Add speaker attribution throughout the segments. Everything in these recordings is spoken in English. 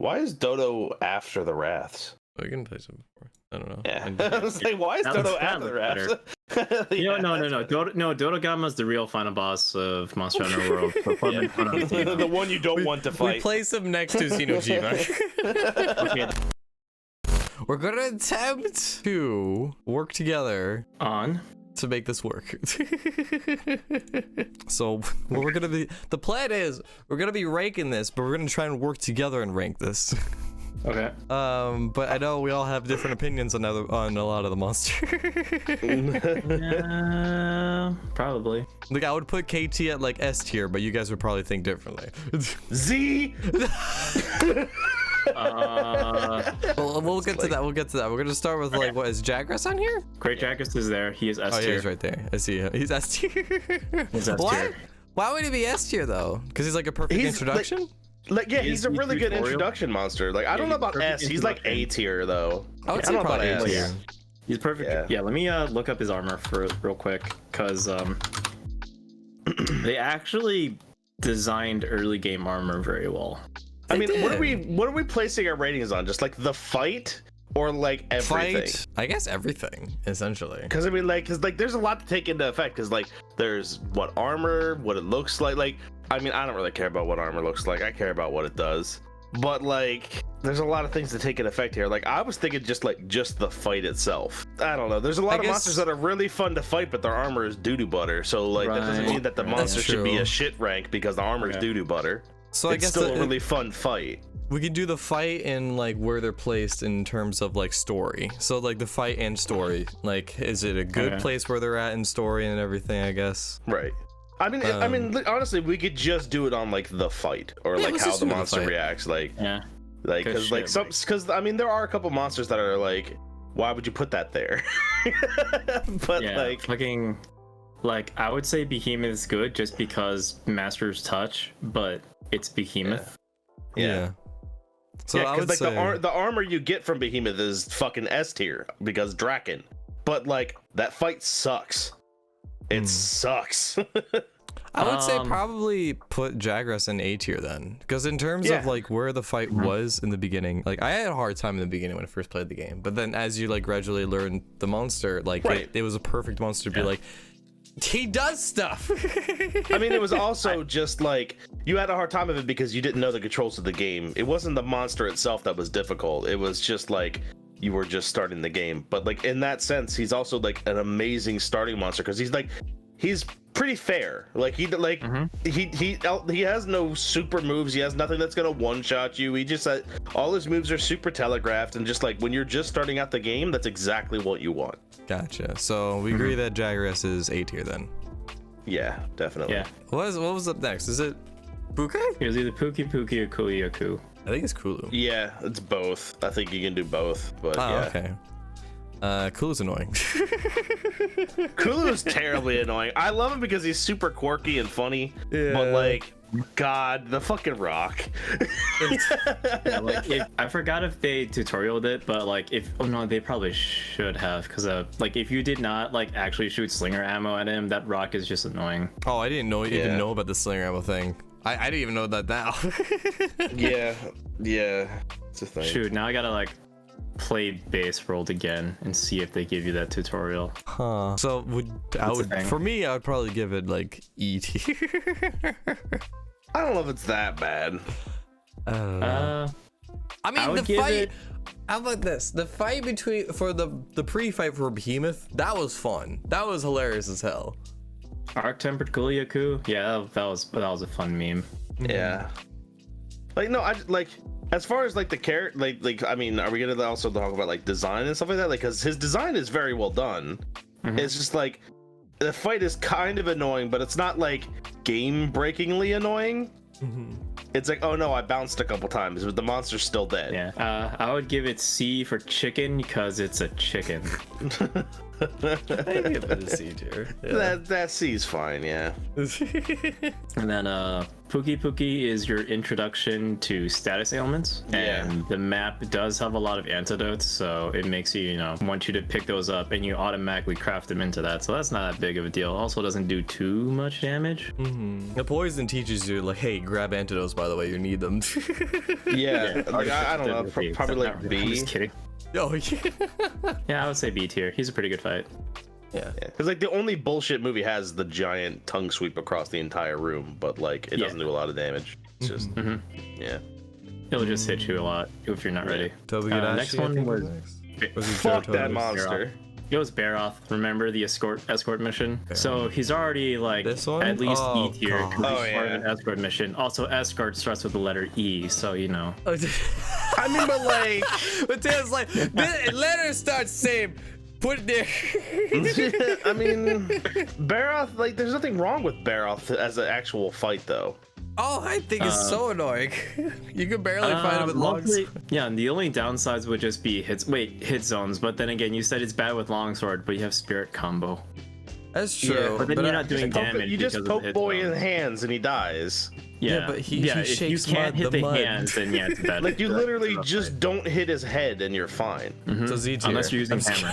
Speaker 1: Why is Dodo after the Wraths?
Speaker 2: We can play some before. I don't know.
Speaker 1: Yeah. I was like, why is Dodo after the Wraths?
Speaker 3: Yeah. No. Dodogama's the real final boss of Monster Hunter World.
Speaker 1: The one you don't want to fight.
Speaker 2: We place him next to Xenojima.
Speaker 3: Okay.
Speaker 2: We're gonna attempt to work together
Speaker 3: On.
Speaker 2: to make this work. So what we're gonna be, the plan is we're gonna be ranking this, but we're gonna try and work together and rank this.
Speaker 3: Okay.
Speaker 2: But I know we all have different opinions on a lot of the monsters.
Speaker 3: Probably.
Speaker 2: Like I would put KT at like S tier, but you guys would probably think differently.
Speaker 1: Z.
Speaker 2: Well, we'll get to that. We'll get to that. We're gonna start with like, what is Jagras on here?
Speaker 3: Great Jagras is there. He is S
Speaker 2: Oh
Speaker 3: tier.
Speaker 2: yeah, he's right there. I see him. He's S tier.
Speaker 3: He's S
Speaker 2: Why?
Speaker 3: tier.
Speaker 2: Why would he be S tier though? Because he's like a perfect introduction.
Speaker 1: Like, yeah, he's a really good
Speaker 3: tutorial.
Speaker 1: introduction monster. Like, I don't know about S. He's like A tier though.
Speaker 2: I would
Speaker 1: I
Speaker 2: say
Speaker 1: don't know about
Speaker 2: probably A
Speaker 1: S.
Speaker 2: tier.
Speaker 3: He's perfect. Yeah. Let me look up his armor for real quick, cause they actually designed early game armor very well.
Speaker 1: I mean,
Speaker 2: did.
Speaker 1: what are we placing our ratings on? Just like the fight, or like everything?
Speaker 2: Fight, I guess everything essentially.
Speaker 1: Because I mean, like, there's a lot to take into effect. Because like, there's what armor, what it looks like. Like, I mean, I don't really care about what armor looks like. I care about what it does. But like, there's a lot of things to take into effect here. Like, I was thinking just the fight itself. I don't know. There's a lot of monsters that are really fun to fight, but their armor is doo-doo butter. So like, that doesn't mean that the monster should be a shit rank because the armor is doo-doo butter.
Speaker 2: So I
Speaker 1: it's
Speaker 2: guess
Speaker 1: still a really fun fight.
Speaker 2: We could do the fight and like where they're placed in terms of like story. So like the fight and story. Like, is it a good place where they're at in story and everything? I guess.
Speaker 1: Right. I mean, honestly, we could just do it on like the fight or like how the monster reacts. Like, like because I mean, there are a couple monsters that are like, why would you put that there? But like,
Speaker 3: fucking, like I would say Behemoth is good just because Master's Touch, but it's Behemoth.
Speaker 2: Yeah. So
Speaker 1: yeah,
Speaker 2: I would
Speaker 1: like
Speaker 2: say
Speaker 1: the armor you get from Behemoth is fucking S tier because Draken. But like that fight sucks. It sucks.
Speaker 2: I would say probably put Jagras in A tier then, because in terms of like where the fight was in the beginning, like I had a hard time in the beginning when I first played the game, but then as you like gradually learn the monster, like it was a perfect monster to be like, he does stuff.
Speaker 1: I mean, it was also just like you had a hard time of it because you didn't know the controls of the game. It wasn't the monster itself that was difficult. It was just like you were just starting the game. But like in that sense, he's also like an amazing starting monster because he's pretty fair. Like he has no super moves. He has nothing that's gonna one-shot you. He just all his moves are super telegraphed, and just like when you're just starting out the game, that's exactly what you want.
Speaker 2: Gotcha. So we agree that Jagras is A tier then.
Speaker 1: Yeah, definitely.
Speaker 3: Yeah.
Speaker 2: What was up next? Is it Puke?
Speaker 3: It was either Pookie or Kuyaku.
Speaker 2: I think it's Kulu.
Speaker 1: Yeah, it's both. I think you can do both. But yeah.
Speaker 2: Okay. Kulu's annoying.
Speaker 1: Kulu is terribly annoying. I love him because he's super quirky and funny. Yeah. But like, God, the fucking rock.
Speaker 3: Yeah, like I forgot if they tutorialed it, but like no, they probably should have, because like if you did not like actually shoot slinger ammo at him, that rock is just annoying.
Speaker 2: Oh, I didn't even know about the slinger ammo thing. I didn't even know that now.
Speaker 1: yeah, it's a thing.
Speaker 3: Shoot, now I gotta like play base world again and see if they give you that tutorial.
Speaker 2: Huh. So for me, I would probably give it like E tier.
Speaker 1: I don't know if it's that bad.
Speaker 2: I mean, the fight. How about this? The fight for the pre-fight for Behemoth, that was fun. That was hilarious as hell.
Speaker 3: Arc tempered Kuliaku, yeah, that was a fun meme.
Speaker 1: Yeah. Like no, I like as far as like the character, like I mean, are we gonna also talk about like design and stuff like that? Like, because his design is very well done. It's just like the fight is kind of annoying, but it's not like game-breakingly annoying. It's like, oh no, I bounced a couple times, but the monster's still dead.
Speaker 3: Yeah. I would give it C for chicken because it's a chicken.
Speaker 2: I give it a C tier. Yeah.
Speaker 1: That C's fine, yeah.
Speaker 3: And then Pookie Pookie is your introduction to status ailments.
Speaker 1: Yeah.
Speaker 3: And the map does have a lot of antidotes, so it makes you, want you to pick those up, and you automatically craft them into that. So that's not that big of a deal. Also doesn't do too much damage.
Speaker 2: The poison teaches you, like, hey, grab antidotes, by the way, you need them.
Speaker 1: Yeah, like, I don't know, probably like B.
Speaker 3: I'm just kidding.
Speaker 2: Oh, yeah.
Speaker 3: Yeah, I would say B tier. He's a pretty good fight.
Speaker 2: Yeah.
Speaker 1: Because like the only bullshit movie has the giant tongue sweep across the entire room, but like it doesn't do a lot of damage. It's just yeah.
Speaker 3: It'll just hit you a lot if you're not ready.
Speaker 2: Tobi-Kadachi,
Speaker 3: Next one was
Speaker 1: Fuck that monster.
Speaker 3: It was Behemoth. Remember the escort mission? So he's already like
Speaker 2: This one?
Speaker 3: at least
Speaker 2: Oh,
Speaker 3: E tier.
Speaker 2: God.
Speaker 3: Part of an escort mission. Also, escort starts with the letter E, so you know.
Speaker 1: I mean, but like,
Speaker 2: But Taylor's like, the letter starts same. Put it there.
Speaker 1: I mean, Behemoth, like, there's nothing wrong with Behemoth as an actual fight though.
Speaker 2: Oh, I think it's so annoying. You can barely find it with logs.
Speaker 3: Yeah, and the only downsides would just be hit zones. But then again, you said it's bad with longsword, but you have spirit combo.
Speaker 2: That's true.
Speaker 3: Yeah, but then you're not doing damage.
Speaker 1: You just
Speaker 3: because of
Speaker 1: poke
Speaker 3: the hit
Speaker 1: boy in
Speaker 3: zone.
Speaker 1: the hands and he dies.
Speaker 2: Yeah, but he
Speaker 3: if you
Speaker 2: shakes
Speaker 3: can't hit the
Speaker 2: mud.
Speaker 3: hands, then yeah, it's bad.
Speaker 1: Like you literally just don't hit his head and you're fine.
Speaker 2: So Z tier.
Speaker 3: Unless you're using hammer.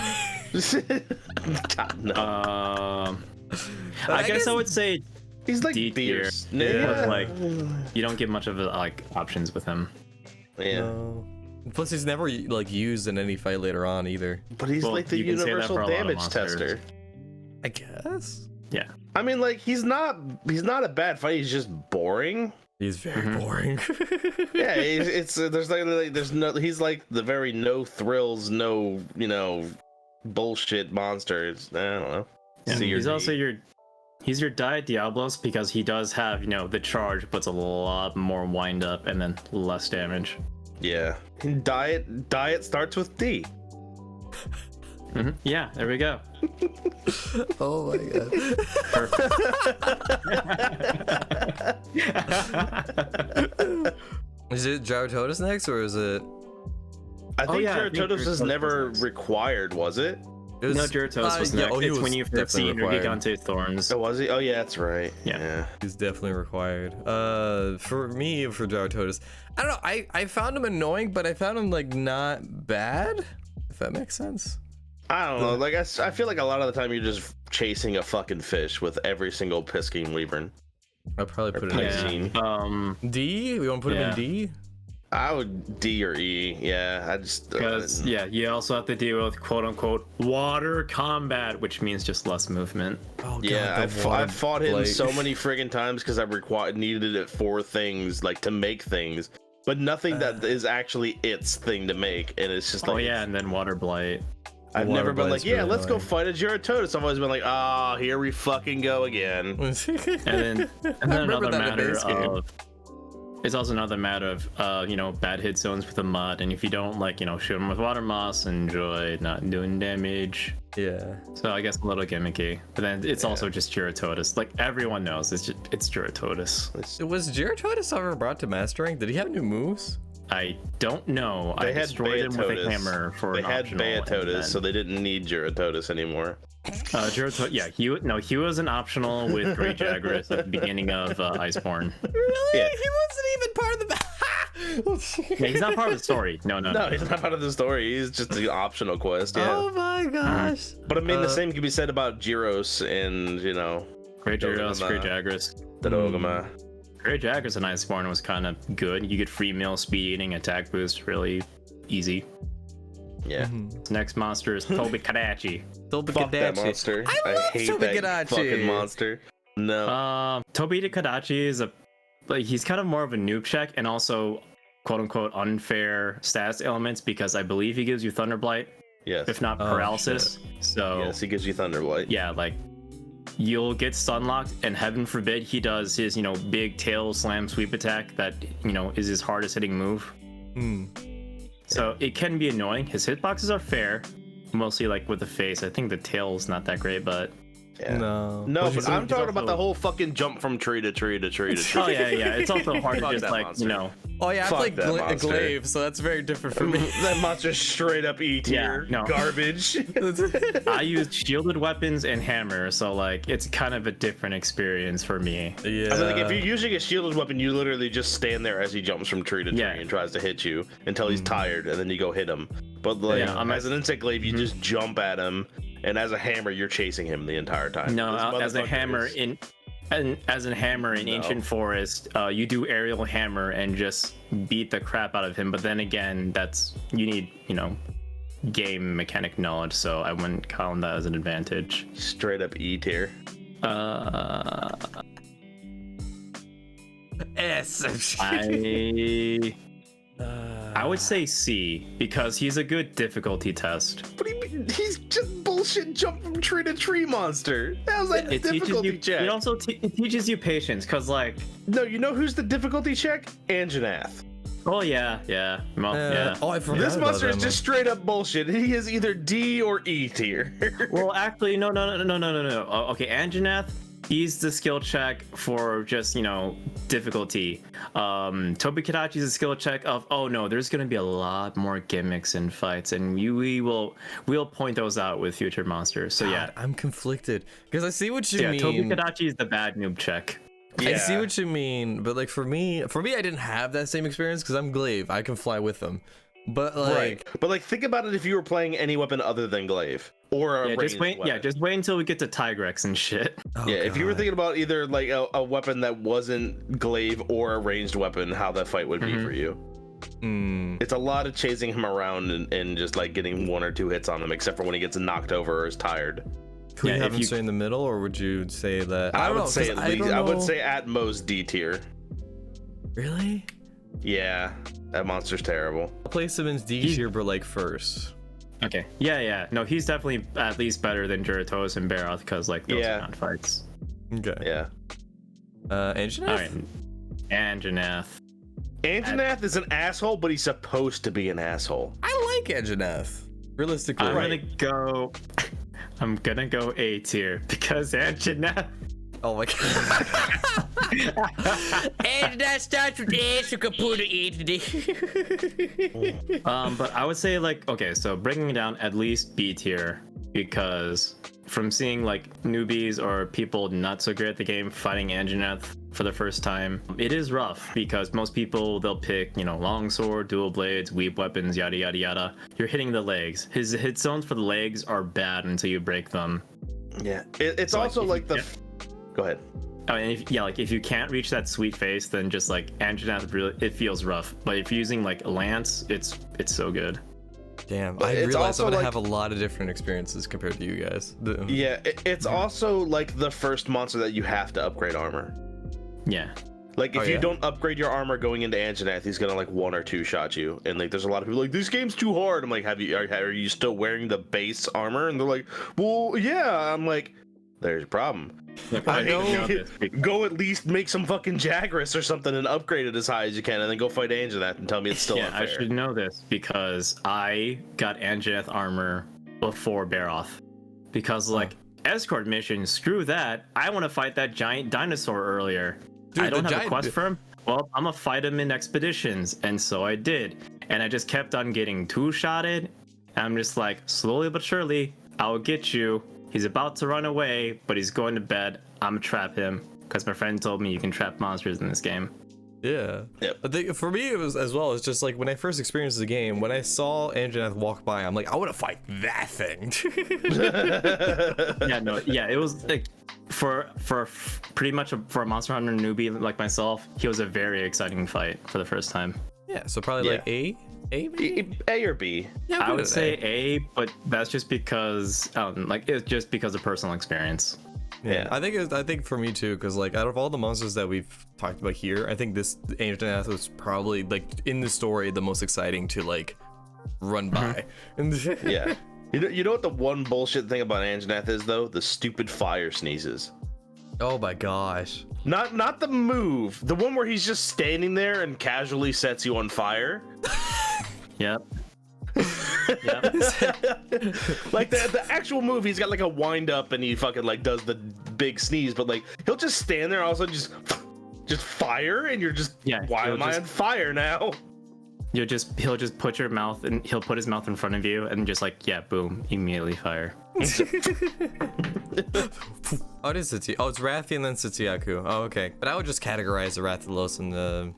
Speaker 1: God, no.
Speaker 3: I guess I would say
Speaker 1: He's like
Speaker 3: D tier.
Speaker 1: Beers.
Speaker 3: But like, you don't get much of like options with him.
Speaker 1: Yeah.
Speaker 2: No. Plus, he's never like used in any fight later on either.
Speaker 1: But he's
Speaker 3: Well,
Speaker 1: like the
Speaker 3: you can say that
Speaker 1: universal
Speaker 3: for a lot of
Speaker 1: damage
Speaker 3: monsters.
Speaker 1: tester.
Speaker 2: I guess.
Speaker 3: Yeah.
Speaker 1: I mean, like he's not a bad fight. He's just boring.
Speaker 2: He's very boring.
Speaker 1: Yeah, it's there's no. He's like the very no thrills, no bullshit monsters. I don't know.
Speaker 3: Yeah.
Speaker 1: C or
Speaker 3: He's
Speaker 1: D.
Speaker 3: also he's your Diet Diablos because he does have the charge, but it's a lot more wind up and then less damage.
Speaker 1: Yeah. Diet starts with D.
Speaker 3: Yeah, there we go.
Speaker 2: Oh my god. Is it Gyrototus next, or is it?
Speaker 1: I think
Speaker 3: yeah, I think
Speaker 1: Gyrototus is
Speaker 3: Gyrototus
Speaker 1: never
Speaker 3: was next.
Speaker 1: requied, was it?
Speaker 2: It was,
Speaker 3: No, Gyrototus was
Speaker 2: yeah,
Speaker 3: next.
Speaker 2: oh, he
Speaker 3: It's
Speaker 2: was
Speaker 3: when you first
Speaker 2: definitely
Speaker 3: see your
Speaker 2: required.
Speaker 3: Gigante Thorns.
Speaker 1: Oh, was he? Oh, yeah, that's right.
Speaker 3: Yeah.
Speaker 2: He's definitely required. For me, for Gyrototus, I don't know. I found him annoying, but I found him like not bad. If that makes sense.
Speaker 1: I don't know. Like I feel like a lot of the time you're just chasing a fucking fish with every single Piscine Wyvern.
Speaker 2: I'd probably put it in
Speaker 1: Piscine.
Speaker 2: D. We want to put him in D.
Speaker 1: I would D or E. Yeah, I just
Speaker 3: Because you also have to deal with quote unquote water combat, which means just less movement.
Speaker 2: Oh god.
Speaker 1: yeah,
Speaker 2: the
Speaker 1: I've fought him
Speaker 2: blight.
Speaker 1: so many friggin' times because I needed it for things, like to make things, but nothing that is actually its thing to make, and it's just like,
Speaker 3: Oh yeah, and then water blight.
Speaker 1: I've
Speaker 2: Water
Speaker 1: never been
Speaker 2: blight's
Speaker 1: like, yeah,
Speaker 2: really
Speaker 1: let's go
Speaker 2: annoying.
Speaker 1: fight a Gyrototus. I've always been like, ah, here we fucking go again.
Speaker 3: And then
Speaker 2: remember
Speaker 3: another
Speaker 2: that in the
Speaker 3: matter
Speaker 2: base game.
Speaker 3: of it's also another matter of bad hit zones with the mud, and if you don't shoot them with water moss, enjoy not doing damage.
Speaker 2: Yeah.
Speaker 3: So I guess a little gimmicky, but then it's also just Gyrototus. Like everyone knows, it's Gyrototus.
Speaker 2: Was Gyrototus ever brought to mastering? Did he have new moves?
Speaker 3: I don't know.
Speaker 1: They
Speaker 3: I
Speaker 1: had
Speaker 3: destroyed him with a
Speaker 1: Beatotus.
Speaker 3: hammer for
Speaker 1: They
Speaker 3: an
Speaker 1: had
Speaker 3: optional, and
Speaker 1: Beatotus,
Speaker 3: then-
Speaker 1: so they didn't need Gyrototus anymore.
Speaker 3: Yeah, he was an optional with Great Jagras at the beginning of Iceborne.
Speaker 2: Really?
Speaker 1: Yeah.
Speaker 2: He wasn't even part of the.
Speaker 3: Yeah, he's not part of the story. No.
Speaker 1: No, he's not part of the story. He's just the optional quest. Yeah.
Speaker 2: Oh my gosh.
Speaker 1: But I mean, the same can be said about Gyros and
Speaker 3: Great Jagras,
Speaker 1: Dogma.
Speaker 3: Great Jagras.
Speaker 1: the Dogma.
Speaker 3: Great Jagras in Iceborne was kind of good. You get free meal, speed eating, attack boost, really easy.
Speaker 1: Yeah.
Speaker 3: Next monster is Tobi-Kadachi.
Speaker 1: Fuck that monster.
Speaker 2: I love
Speaker 1: hate that
Speaker 2: Tobi-Kadachi.
Speaker 1: fucking monster. No.
Speaker 3: Tobi-Kadachi is he's kind of more of a noob check and also quote unquote unfair status elements because I believe he gives you Thunder Blight,
Speaker 1: Yes.
Speaker 3: if not paralysis. So
Speaker 1: Yes, he gives you Thunderblight.
Speaker 3: yeah, like you'll get stunlocked, and heaven forbid he does his big tail slam sweep attack that is his hardest hitting move. So it can be annoying. His hitboxes are fair, mostly like with the face. I think the tail's not that great, but
Speaker 1: Yeah.
Speaker 2: No.
Speaker 1: But I'm talking about the whole fucking jump from tree to tree to tree to tree.
Speaker 3: Oh yeah. It's also hard to just like
Speaker 1: monster.
Speaker 3: you know.
Speaker 2: Oh yeah, I
Speaker 1: Fuck
Speaker 2: played
Speaker 1: that monster.
Speaker 2: Glaive, so that's very different for me.
Speaker 1: That monster's straight up E tier.
Speaker 3: Yeah, no.
Speaker 1: Garbage.
Speaker 3: I use shielded weapons and hammer, so like it's kind of a different experience for me.
Speaker 2: Yeah.
Speaker 1: I mean, like if you're using a shielded weapon, you literally just stand there as he jumps from tree to tree and tries to hit you until he's tired, and then you go hit him. But like as an insect glaive, you just jump at him, and as a hammer, you're chasing him the entire time.
Speaker 3: No, as a hammer in Ancient Forest, you do aerial hammer and just beat the crap out of him. But then again, you need game mechanic knowledge, so I wouldn't count that as an advantage.
Speaker 1: Straight up E tier.
Speaker 2: S.
Speaker 3: I would say C because he's a good difficulty test.
Speaker 1: What do you mean? He's just bullshit jump from tree to tree monster. How's that difficulty check?
Speaker 3: It also it teaches you patience because like.
Speaker 1: No, you know who's the difficulty check? Anjanath.
Speaker 3: Oh yeah. Well, yeah.
Speaker 2: Oh, I forgot.
Speaker 1: This monster is just straight up bullshit. He is either D or E tier.
Speaker 3: Well, actually, no. Okay, Anjanath. He's the skill check for just, difficulty. Tobikadachi's a skill check of, oh no, there's gonna be a lot more gimmicks and fights, and we'll point those out with future monsters. So yeah,
Speaker 2: I'm conflicted because I see what you mean.
Speaker 3: Tobikadachi is the bad noob check.
Speaker 2: I see what you mean, but like for me, I didn't have that same experience because I'm glaive. I can fly with them. But like,
Speaker 1: right. But like, think about it if you were playing any weapon other than glaive or a ranged weapon.
Speaker 3: Yeah, just wait until we get to Tigrex and shit.
Speaker 2: Oh,
Speaker 1: yeah,
Speaker 2: God.
Speaker 1: if you were thinking about either like a weapon that wasn't glaive or a ranged weapon, how that fight would be for you. It's a lot of chasing him around and just like getting 1 or 2 hits on him, except for when he gets knocked over or is tired.
Speaker 2: Could you have him stay in the middle, or would you say that?
Speaker 1: I would say at least. I would say at most D tier.
Speaker 2: Really?
Speaker 1: Yeah, that monster's terrible.
Speaker 2: I'll place him in D tier, but like first.
Speaker 3: Okay. Yeah. No, he's definitely at least better than Juratos and Behemoth because like those are not fights.
Speaker 2: Okay.
Speaker 1: Yeah.
Speaker 2: Anjanath?
Speaker 3: All right. Anjanath.
Speaker 1: Anjanath is an asshole, but he's supposed to be an asshole.
Speaker 2: I like Anjanath. Realistically,
Speaker 3: I'm gonna go A tier because Anjanath.
Speaker 2: Oh my God.
Speaker 4: And that starts with A, so computer E today.
Speaker 3: But I would say like, okay, so bringing it down at least B tier because from seeing like newbies or people not so great at the game fighting Anjanath for the first time, it is rough because most people, they'll pick, longsword, dual blades, weave weapons, yada yada yada. You're hitting the legs. His hit zones for the legs are bad until you break them.
Speaker 1: Yeah, it's so also like the. Go ahead.
Speaker 3: I mean, if you can't reach that sweet face, then just like Anjanath, really, it feels rough. But if you're using like Lance, it's so good.
Speaker 2: Damn,
Speaker 1: But
Speaker 2: I
Speaker 1: it's
Speaker 2: realize I'm
Speaker 1: also
Speaker 2: gonna
Speaker 1: like-
Speaker 2: have a lot of different experiences compared to you guys.
Speaker 1: Yeah, it's also like the first monster that you have to upgrade armor.
Speaker 3: Yeah.
Speaker 1: Like if
Speaker 2: Oh,
Speaker 1: you
Speaker 2: yeah.
Speaker 1: don't upgrade your armor going into Anjanath, he's gonna like 1 or 2 shot you. And like there's a lot of people like, this game's too hard. I'm like, are you still wearing the base armor? And they're like, well, yeah. I'm like, there's a problem.
Speaker 2: I know.
Speaker 1: Go at least make some fucking Jagras or something and upgrade it as high as you can, and then go fight Anjanath and tell me it's still
Speaker 3: Yeah,
Speaker 1: unfair.
Speaker 3: I should know this because I got Anjanath armor before Behemoth. Because like escort mission, screw that. I want to fight that giant dinosaur earlier.
Speaker 2: Dude,
Speaker 3: I don't
Speaker 2: the
Speaker 3: have a
Speaker 2: giant-
Speaker 3: quest for him. Well, I'm gonna fight him in expeditions, and so I did. And I just kept on getting 2-shotted. I'm just like, slowly but surely, I'll get you. He's about to run away, but he's going to bed. I'm gonna trap him because my friend told me you can trap monsters in this game.
Speaker 2: Yeah.
Speaker 1: Yep.
Speaker 2: I think for me it was as well. It's just like when I first experienced the game, when I saw Anjanath walk by, I'm like, I want to fight that thing.
Speaker 3: It was like for pretty much for a Monster Hunter newbie like myself, he was a very exciting fight for the first time.
Speaker 2: Yeah. So probably like A. Maybe?
Speaker 1: A or B?
Speaker 2: Yeah,
Speaker 3: I would say A, but that's just because it's just because of personal experience.
Speaker 2: Yeah, I think for me too, because like out of all the monsters that we've talked about here, I think this Anjanath was probably like in the story the most exciting to like run by.
Speaker 1: Yeah. You know what the one bullshit thing about Anjanath is though? The stupid fire sneezes.
Speaker 2: Oh my gosh.
Speaker 1: Not the move. The one where he's just standing there and casually sets you on fire.
Speaker 3: Yep. Yeah.
Speaker 1: Like the actual move, he's got like a wind up and he fucking like does the big sneeze, but like he'll just stand there, also just fire, and you're just why am I on fire now?
Speaker 3: He'll just put your mouth and he'll put his mouth in front of you and just like boom, immediately fire.
Speaker 2: Oh, it is Sati. Oh, it's Rathian then Satsiaku. Oh, okay. But I would just categorize the Rathalos and the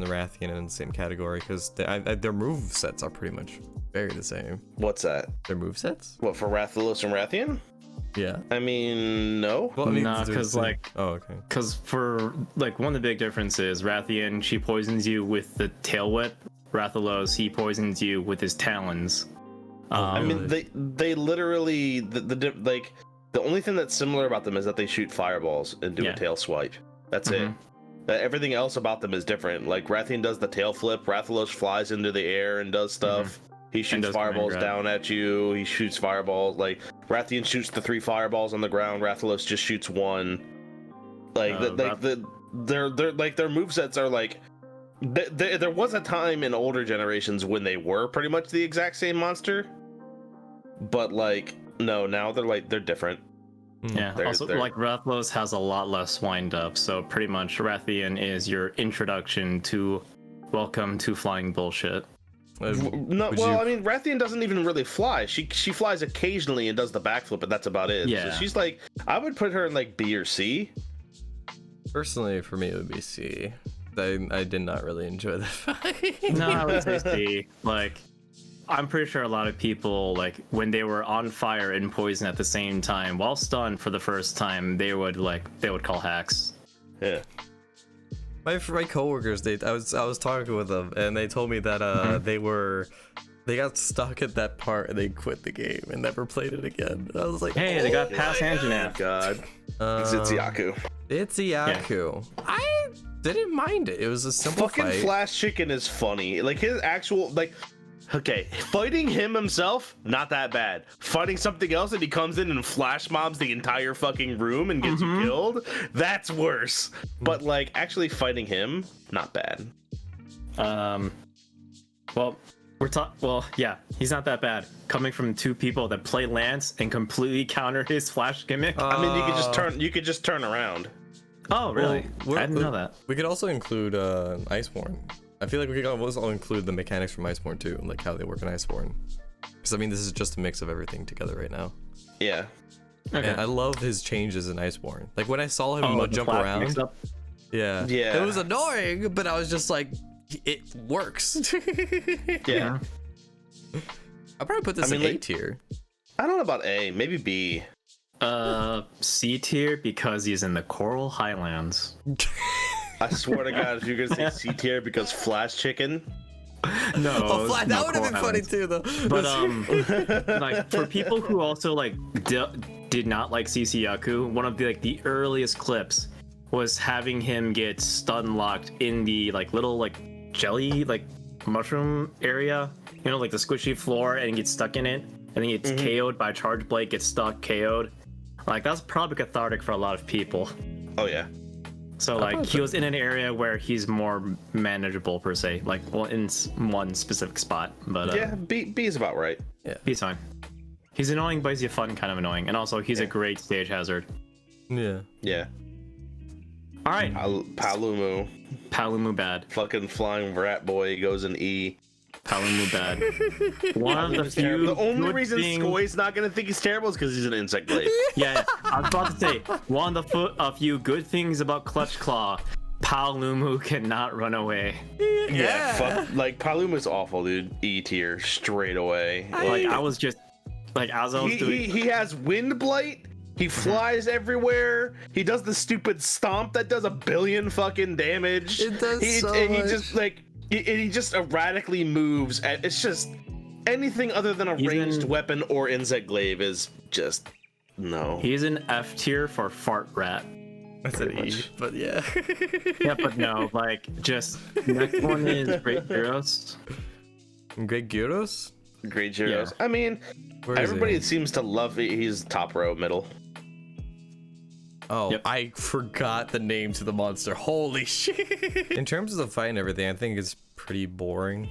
Speaker 2: Rathian in the same category because their move sets are pretty much very the same.
Speaker 1: What's that?
Speaker 2: Their move sets?
Speaker 1: What, for Rathalos and Rathian?
Speaker 2: Yeah.
Speaker 1: I mean, no.
Speaker 2: Well, I mean,
Speaker 3: nah, because like,
Speaker 2: okay.
Speaker 3: Because for like one of the big differences, Rathian, she poisons you with the tail whip. Rathalos, he poisons you with his talons.
Speaker 1: I mean, they literally like the only thing that's similar about them is that they shoot fireballs and do a tail swipe. That's it. Everything else about them is different. Like Rathian does the tail flip, Rathalos flies into the air and does stuff. He shoots fireballs down at you. He shoots fireballs. Like Rathian shoots the 3 fireballs on the ground. Rathalos just shoots 1. Like their movesets are like. There was a time in older generations when they were pretty much the exact same monster, but like no, now they're different.
Speaker 3: Yeah. Also, like Rathalos has a lot less wind up, so pretty much Rathian is your introduction to welcome to flying bullshit.
Speaker 1: No, well, I mean, Rathian doesn't even really fly. She flies occasionally and does the backflip, but that's about it.
Speaker 3: Yeah.
Speaker 1: So she's like, I would put her in like B or C.
Speaker 2: Personally, for me, it would be C. I did not really enjoy the fight.
Speaker 3: No, I would say C. Like, I'm pretty sure a lot of people, like, when they were on fire and poison at the same time, while stunned for the first time, they would call hacks.
Speaker 1: Yeah.
Speaker 2: My coworkers, I was talking with them, and they told me that they got stuck at that part and they quit the game and never played it again. I was like,
Speaker 3: hey, they got past Anjanath.
Speaker 1: God. It's Itziaku.
Speaker 2: Itziaku. Yeah. I didn't mind it. It was a simple
Speaker 1: fucking
Speaker 2: fight.
Speaker 1: Flash Chicken is funny. Like his actual okay, fighting him himself, not that bad. Fighting something else and he comes in and flash mobs the entire fucking room and gets you killed, that's worse. But like actually fighting him, not bad.
Speaker 3: Well, yeah, he's not that bad. Coming from 2 people that play Lance and completely counter his flash gimmick.
Speaker 1: I mean, you could just turn around.
Speaker 3: Oh, really? I didn't know that.
Speaker 2: We could also include Iceborne. I feel like we could also include the mechanics from Iceborne too, like how they work in Iceborne. Because I mean, this is just a mix of everything together right now.
Speaker 1: Yeah.
Speaker 2: Okay. And I love his changes in Iceborne. Like when I saw him jump around. Yeah. It was annoying, but I was just like, it works.
Speaker 1: Yeah.
Speaker 2: I'll probably put this in A tier.
Speaker 1: I don't know about A, maybe B.
Speaker 3: C tier because he's in the Coral Highlands.
Speaker 1: I swear to God, if you're gonna say C tier because Flash Chicken.
Speaker 3: No,
Speaker 2: that would have been funny too, though.
Speaker 3: But like for people who also like did not like CCYaku, one of the earliest clips was having him get stun locked in the like little like jelly like mushroom area, you know, like the squishy floor, and gets stuck in it, and then gets KO'd by a charge blade, gets stuck, KO'd. Like that's probably cathartic for a lot of people.
Speaker 1: Oh yeah.
Speaker 3: So like he was in an area where he's more manageable per se, like in one specific spot. But
Speaker 1: yeah, B is about right.
Speaker 2: Yeah,
Speaker 3: B's fine. He's annoying, but he's a fun kind of annoying, and also he's a great stage hazard.
Speaker 2: Yeah.
Speaker 1: Yeah.
Speaker 3: All right.
Speaker 1: Palumu
Speaker 3: bad.
Speaker 1: Fucking flying rat boy goes in E.
Speaker 3: Palumu bad. One of the few.
Speaker 1: The only reason Skoy's not gonna think he's terrible is because he's an insect blade.
Speaker 3: Yeah, I was about to say one of the few good things about Clutch Claw. Palumu cannot run away.
Speaker 1: Yeah, fuck. Like Palumu's awful, dude. E tier straight away.
Speaker 3: Like I was just like as I was doing.
Speaker 1: He has wind blight. He flies everywhere. He does the stupid stomp that does 1 billion fucking damage.
Speaker 2: It does so much.
Speaker 1: He just like he just erratically moves. It's just anything other than a ranged weapon or insect glaive is just no.
Speaker 3: He's an F tier for fart rat.
Speaker 2: That's an E, but yeah.
Speaker 3: Yeah, but no, like just next one is Great Gyros.
Speaker 2: Great Gyros?
Speaker 1: Great Gyros. Yeah. I mean, everybody seems to love it. He's top row, middle.
Speaker 2: Oh, yep. I forgot the name to the monster. Holy shit. In terms of the fight and everything, I think it's pretty boring.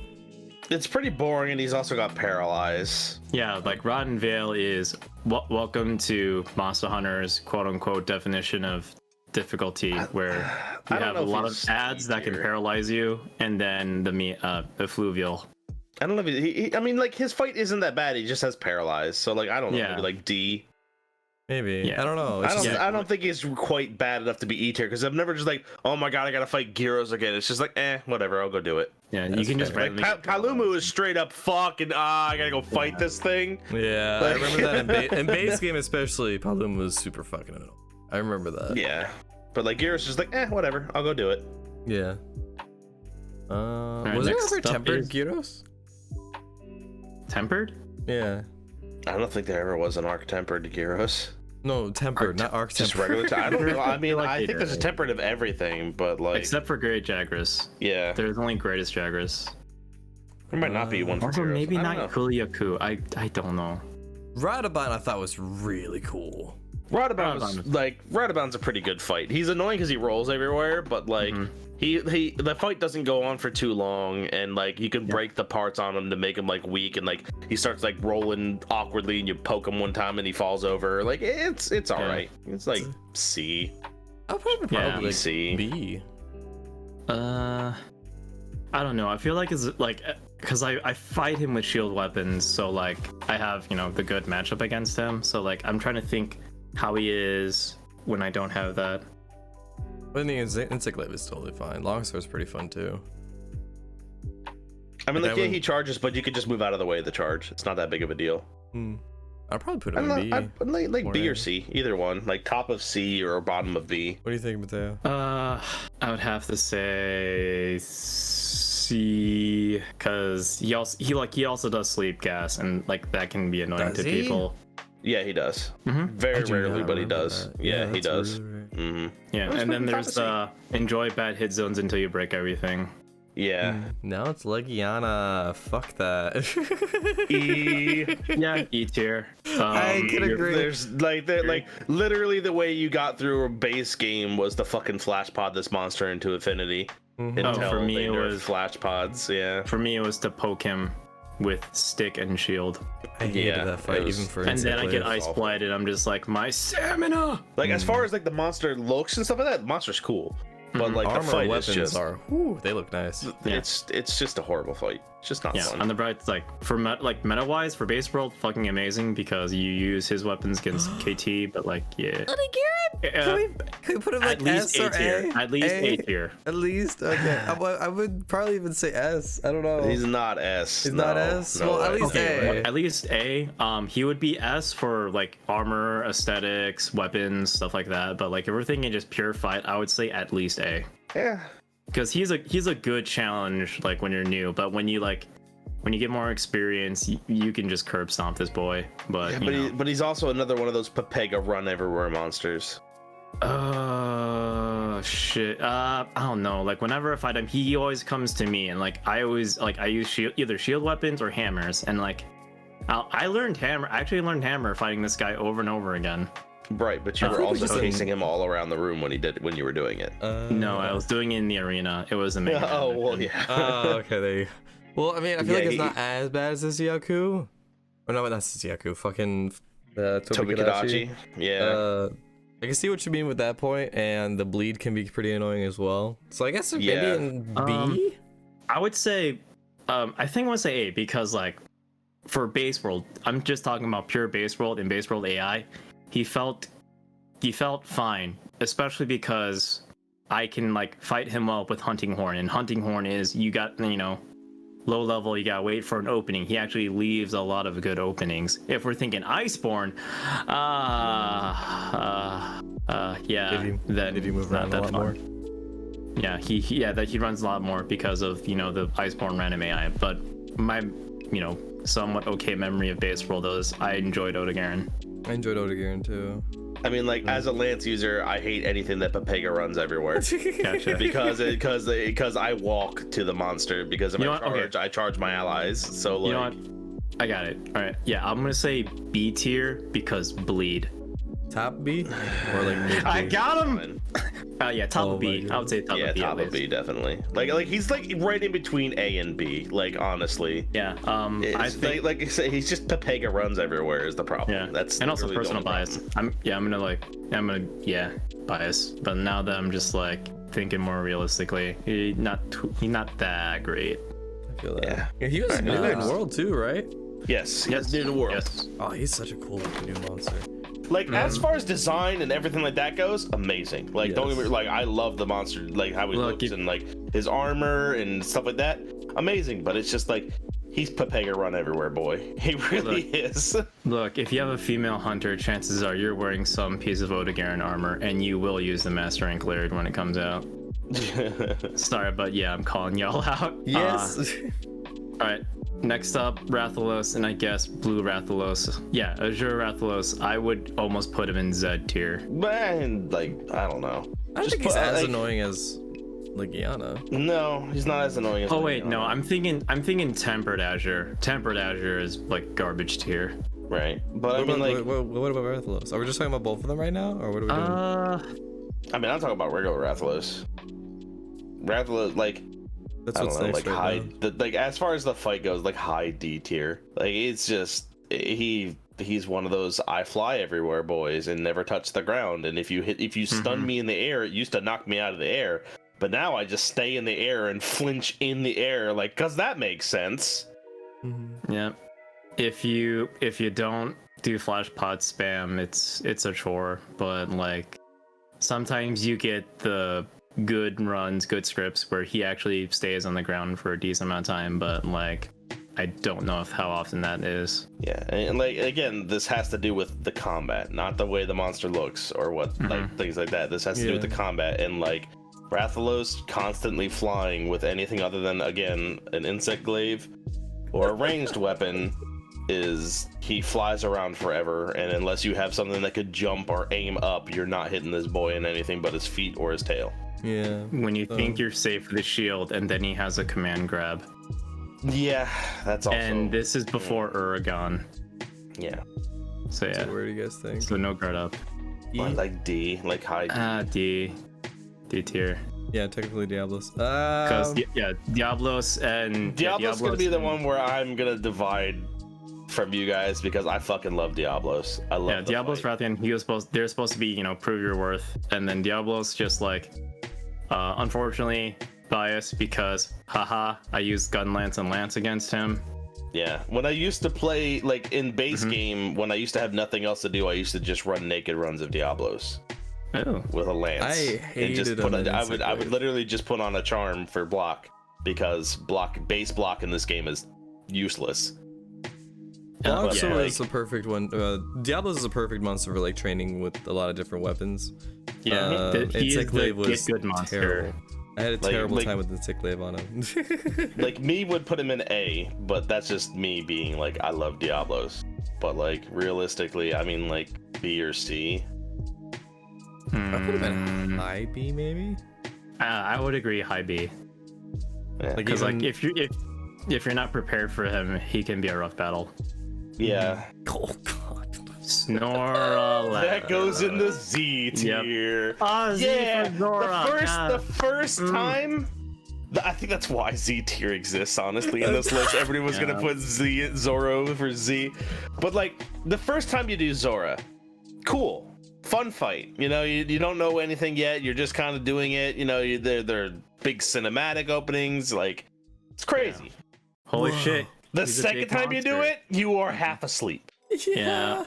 Speaker 1: It's pretty boring, and he's also got paralyze.
Speaker 3: Yeah, like Rotten Veil is welcome to Monster Hunter's quote-unquote definition of difficulty, where you have a lot of ads that can paralyze you, and then the effluvial.
Speaker 1: I don't know if I mean, like, his fight isn't that bad. He just has paralyze, so like I don't know, maybe like D.
Speaker 2: Maybe.
Speaker 3: Yeah.
Speaker 2: I don't know.
Speaker 1: I don't think he's quite bad enough to be E tier, because I'm never just like, oh my god, I gotta fight Gyros again. It's just like, whatever, I'll go do it.
Speaker 3: Yeah, you can just
Speaker 1: like Palumu is straight up fucking I gotta go fight this thing.
Speaker 2: Yeah, I remember that in base game especially. Palumu was super fucking annoying. I remember that.
Speaker 1: Yeah, but like Gyros is just like, whatever, I'll go do it.
Speaker 2: Yeah.
Speaker 3: Right,
Speaker 2: was there
Speaker 3: next
Speaker 2: ever
Speaker 3: up
Speaker 2: tempered
Speaker 3: is-
Speaker 2: Gyros?
Speaker 3: Tempered?
Speaker 2: Yeah.
Speaker 1: I don't think there ever was an arc tempered Gyros.
Speaker 2: No, tempered, not arc
Speaker 1: Just
Speaker 2: tempered.
Speaker 1: regular. I don't know. I mean,
Speaker 3: like
Speaker 1: I think there's a
Speaker 3: Teir.
Speaker 1: tempered of everything, but like,
Speaker 3: Except for Great Jagras.
Speaker 1: yeah,
Speaker 3: There's only Greatest Jagras.
Speaker 1: there might not be one for
Speaker 3: Also,
Speaker 1: Gyros.
Speaker 3: maybe
Speaker 1: I don't
Speaker 3: not
Speaker 1: know.
Speaker 3: Kuliaku. I don't know.
Speaker 2: Radabon I thought was really cool.
Speaker 1: Radabon's a pretty good fight. He's annoying because he rolls everywhere, but like the fight doesn't go on for too long, and like you can break the parts on him to make him like weak, and like he starts like rolling awkwardly, and you poke him one time and he falls over. Like it's all right. It's like C.
Speaker 2: I'll probably
Speaker 3: Yeah.
Speaker 1: C.
Speaker 2: B.
Speaker 3: I don't know. I feel like it's like because I fight him with shield weapons, so like I have the good matchup against him. So like I'm trying to think how he is when I don't have that.
Speaker 2: But the insect glaive is totally fine. Longsword's pretty fun too.
Speaker 1: I mean,
Speaker 2: But
Speaker 1: like,
Speaker 2: that
Speaker 1: he charges, but you could just move out of the way of the charge. It's not that big of a deal.
Speaker 2: I'd probably put
Speaker 1: I
Speaker 2: him
Speaker 1: don't
Speaker 2: in
Speaker 1: know.
Speaker 2: B.
Speaker 1: Like B or C, either one. Like top of C or bottom of B.
Speaker 2: What do you think, Mateo?
Speaker 3: I would have to say C, because he also does sleep gas, and like that can be annoying
Speaker 2: Does
Speaker 3: to
Speaker 2: he?
Speaker 3: people.
Speaker 1: Yeah, he does.
Speaker 3: Mm-hmm.
Speaker 1: Very
Speaker 2: I do
Speaker 1: rarely,
Speaker 2: not
Speaker 1: but he
Speaker 2: remember
Speaker 1: does.
Speaker 2: that.
Speaker 1: Yeah, he
Speaker 2: that's
Speaker 1: does.
Speaker 2: really right.
Speaker 3: Yeah,
Speaker 1: That's
Speaker 3: and then
Speaker 1: fucking
Speaker 3: there's enjoy bad hit zones until you break everything.
Speaker 1: Yeah.
Speaker 2: Now it's Legiana. Fuck that.
Speaker 1: E.
Speaker 3: Yeah, E tier.
Speaker 2: I can agree.
Speaker 1: There's like literally the way you got through a base game was to fucking flash pod this monster into infinity. Until
Speaker 3: for me
Speaker 1: they
Speaker 3: it
Speaker 1: nerfed
Speaker 3: was-
Speaker 1: flash pods. Yeah.
Speaker 3: For me, it was to poke him with stick and shield,
Speaker 2: I hated
Speaker 1: Yeah,
Speaker 2: that fight
Speaker 1: it was-
Speaker 2: even for
Speaker 3: and then I
Speaker 2: insect
Speaker 3: get
Speaker 2: glaive.
Speaker 3: ice blighted. I'm just like, my stamina.
Speaker 1: Like as far as like the monster looks and stuff like that, the monster's cool. But like the
Speaker 2: Armor
Speaker 1: fight is
Speaker 2: weapons
Speaker 1: just
Speaker 2: they look nice.
Speaker 1: it's just a horrible fight. It's just not
Speaker 3: Yeah,
Speaker 1: fun.
Speaker 3: on the bright, like for meta wise for base world, fucking amazing because you use his weapons against KT. But like, yeah,
Speaker 2: Can we put him
Speaker 3: at
Speaker 2: like
Speaker 3: least
Speaker 2: S or
Speaker 3: A tier.
Speaker 2: A?
Speaker 3: At least A tier.
Speaker 2: At least okay. I would probably even say S. I don't know.
Speaker 1: He's not S.
Speaker 2: He's not S?
Speaker 1: No
Speaker 2: Well, at
Speaker 1: way.
Speaker 2: least A.
Speaker 3: At least A. He would be S for like armor, aesthetics, weapons, stuff like that. But like if we're thinking just pure fight, I would say at least A.
Speaker 1: Yeah.
Speaker 3: Because he's a good challenge like when you're new, but when you get more experience, you can just curb stomp this boy. But
Speaker 1: Yeah, but he's also another one of those Pepega run everywhere monsters.
Speaker 3: Shit. I don't know. Like whenever I fight him, he always comes to me, and like I always I use either shield weapons or hammers, and like I actually learned hammer fighting this guy over and over again.
Speaker 1: Right, but you
Speaker 2: I
Speaker 1: were
Speaker 2: think we
Speaker 1: also
Speaker 2: just-
Speaker 1: chasing him all around the room when you were doing it.
Speaker 3: No, I was doing it in the arena. It was amazing.
Speaker 1: Oh well, yeah.
Speaker 2: Okay, there you go. Well, I mean, I feel like
Speaker 1: Yeah,
Speaker 2: it's not as bad as this Yaku. Or no, not this Yaku. Fucking
Speaker 1: Tobikadachi. Yeah.
Speaker 2: I can see what you mean with that point, and the bleed can be pretty annoying as well. So I guess maybe
Speaker 1: Yeah.
Speaker 2: in B.
Speaker 3: I would say, I think I would say A because like for base world, I'm just talking about pure base world and base world AI. He felt fine, especially because I can like fight him up with Hunting Horn, and Hunting Horn is you got low level, you gotta wait for an opening. He actually leaves a lot of good openings. If we're thinking Iceborne, yeah, then
Speaker 2: Did he move
Speaker 3: not
Speaker 2: around a
Speaker 3: that
Speaker 2: lot
Speaker 3: far.
Speaker 2: more?
Speaker 3: Yeah, he runs a lot more because of the Iceborne random AI. But my somewhat okay memory of base world is I enjoyed Odegarin.
Speaker 2: I enjoyed Odegarin too.
Speaker 1: I mean, like as a Lance user, I hate anything that Pepega runs everywhere.
Speaker 3: Gotcha.
Speaker 1: because I walk to the monster because of
Speaker 3: You know
Speaker 1: my
Speaker 3: what? Okay.
Speaker 1: charge. I charge my allies. So like,
Speaker 3: You know what? I got it. All right. Yeah, I'm gonna say B tier because bleed.
Speaker 2: top B or like mid B?
Speaker 3: I got him. Yeah, top
Speaker 2: Oh
Speaker 3: of B.
Speaker 2: my
Speaker 3: I would say top
Speaker 1: Yeah,
Speaker 3: of B.
Speaker 1: top
Speaker 3: at
Speaker 1: of
Speaker 3: least.
Speaker 1: B definitely. Like he's like right in between A and B. Like honestly.
Speaker 3: Yeah.
Speaker 1: It's
Speaker 3: I think.
Speaker 1: like I say, he's just Pepega runs everywhere is the problem.
Speaker 3: Yeah.
Speaker 1: That's
Speaker 3: and also
Speaker 1: really the
Speaker 3: personal
Speaker 1: only
Speaker 3: bias.
Speaker 1: problem.
Speaker 3: I'm gonna bias. But now that I'm just like thinking more realistically, he's not that great.
Speaker 2: I feel that.
Speaker 1: Yeah.
Speaker 2: He was new in World too, right?
Speaker 1: Yes, yes, near the world.
Speaker 3: Yes.
Speaker 2: Oh, he's such a cool new monster.
Speaker 1: Like as far as design and everything like that goes, amazing. Like don't
Speaker 2: Yes.
Speaker 1: even like I love the monster, like how he
Speaker 3: Look,
Speaker 1: looks and like his armor and stuff like that. Amazing, but it's just like he's Pepega run everywhere, boy. He really is.
Speaker 3: Look, if you have a female hunter, chances are you're wearing some piece of Odogaron armor, and you will use the Master Rank Laird when it comes out. Sorry, but yeah, I'm calling y'all out.
Speaker 2: Yes.
Speaker 3: All right. Next up, Rathalos, and I guess Blue Rathalos. Yeah, Azure Rathalos. I would almost put him in Z tier.
Speaker 1: Man, like I don't know.
Speaker 2: I don't think he's as annoying as Legiana.
Speaker 1: No, he's not as annoying as.
Speaker 3: Oh wait, no, I'm thinking Tempered Azure. Tempered Azure is like garbage tier.
Speaker 1: Right, but I mean, like,
Speaker 2: what about Rathalos? Are we just talking about both of them right now, or what are we doing?
Speaker 1: I mean, I'm talking about regular Rathalos. Rathalos, like.
Speaker 2: That's
Speaker 1: I
Speaker 2: what's
Speaker 1: don't know,
Speaker 2: next
Speaker 1: like
Speaker 2: right
Speaker 1: high,
Speaker 2: now.
Speaker 1: like as far as the fight goes, like high D tier. Like it's just he's one of those I fly everywhere boys and never touch the ground. And if you stun me in the air, it used to knock me out of the air. But now I just stay in the air and flinch in the air, like cause that makes sense.
Speaker 3: Yeah. If you don't do flash pod spam, it's a chore. But like sometimes you get the good runs, good scripts where he actually stays on the ground for a decent amount of time, but like I don't know how often that is.
Speaker 1: Yeah, and like again, this has to do with the combat, not the way the monster looks or what like things like that. This has to do with the combat and like Rathalos constantly flying with anything other than again an insect glaive or a ranged weapon is he flies around forever, and unless you have something that could jump or aim up, you're not hitting this boy in anything but his feet or his tail.
Speaker 2: Yeah.
Speaker 3: When you think you're safe with the shield, and then he has a command grab.
Speaker 1: Yeah, that's also.
Speaker 3: And this is before Uragon.
Speaker 1: Yeah.
Speaker 3: So yeah.
Speaker 2: So where do you guys think?
Speaker 3: So no guard up.
Speaker 1: Like D, like high D.
Speaker 3: D tier.
Speaker 2: Yeah, technically Diablos.
Speaker 3: Because Diablos and
Speaker 1: Diablos gonna be the one where I'm gonna divide from you guys because I fucking love Diablos. I love
Speaker 3: Diablos Rathian. They're supposed to be, prove your worth, and then Diablos just like unfortunately biased because haha, I used gun lance and lance against him.
Speaker 1: Yeah, when I used to play like in base game, when I used to have nothing else to do, I used to just run naked runs of Diablos.
Speaker 3: Oh.
Speaker 1: With a lance.
Speaker 2: I hated
Speaker 1: I would literally just put on a charm for block because base block in this game is useless.
Speaker 2: Blox is the perfect one. Diablos is a perfect monster for like training with a lot of different weapons.
Speaker 3: Yeah, he is the get good monster.
Speaker 2: Terrible. I had a terrible time with the Tick Glaive on him.
Speaker 1: Like me would put him in A, but that's just me being like I love Diablos. But like realistically, I mean like B or C.
Speaker 2: I put him in high B maybe.
Speaker 3: I would agree high B.
Speaker 1: Yeah.
Speaker 3: Because like if you're not prepared for him, he can be a rough battle.
Speaker 1: Yeah.
Speaker 2: Oh god.
Speaker 3: Snorlax.
Speaker 1: That goes in the Z tier.
Speaker 3: Yep. Oh, Z for Zora.
Speaker 1: The first time. I think that's why Z tier exists, honestly, in this list. Everybody was gonna put Zoro for Z. But like the first time you do Zora, cool. Fun fight. You don't know anything yet. You're just kind of doing it. They're big cinematic openings. Like it's crazy.
Speaker 3: Yeah. Holy shit.
Speaker 1: The second time you do it, you are half asleep.
Speaker 3: Yeah.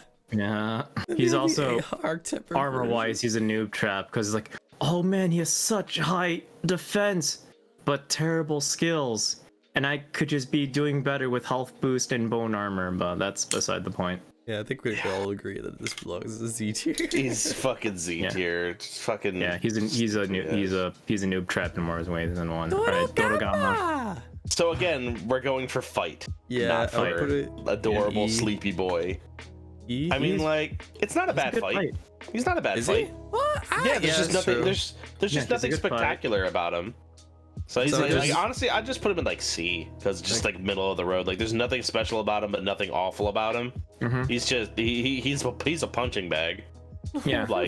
Speaker 3: He's also
Speaker 2: armor
Speaker 3: armor-wise, he's a noob trap because like, oh man, he has such high defense, but terrible skills, and I could just be doing better with health boost and bone armor, but that's beside the point.
Speaker 2: Yeah, I think we can all agree that this belongs to Z tier.
Speaker 1: He's fucking Z tier. Fucking
Speaker 3: he's a noob trap in more ways than one. Alright, Dodogama.
Speaker 1: So again, we're going for fight.
Speaker 2: Yeah,
Speaker 1: not for adorable
Speaker 2: E.
Speaker 1: sleepy boy.
Speaker 2: E?
Speaker 1: I mean, like, it's not a bad fight. He's not a bad fight.
Speaker 2: What?
Speaker 1: Yeah, there's just nothing.
Speaker 2: True.
Speaker 1: There's just nothing spectacular about him. So he's like, honestly, I just put him in like C because just like middle of the road. Like, there's nothing special about him, but nothing awful about him. He's just he's a punching bag.
Speaker 3: Yeah, but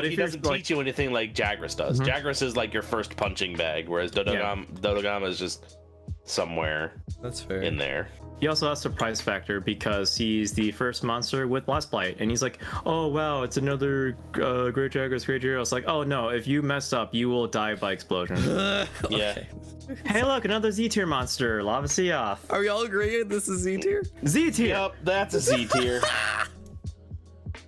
Speaker 3: if
Speaker 1: he
Speaker 3: you're
Speaker 1: doesn't teach you anything like Jagras does. Jagras is like your first punching bag, whereas Dodogama is just somewhere
Speaker 2: That's fair.
Speaker 1: in there.
Speaker 3: he also has surprise factor because he's the first monster with Blast Blight, and he's like, oh wow, it's another Great Jagras, Great Hero. It's like, oh no, if you mess up, you will die by explosion.
Speaker 1: Yeah.
Speaker 3: Hey look, another Z tier monster, Lava Seoth.
Speaker 2: Are we all agreeing this is Z tier?
Speaker 3: Z tier.
Speaker 1: Yep, that's a Z tier.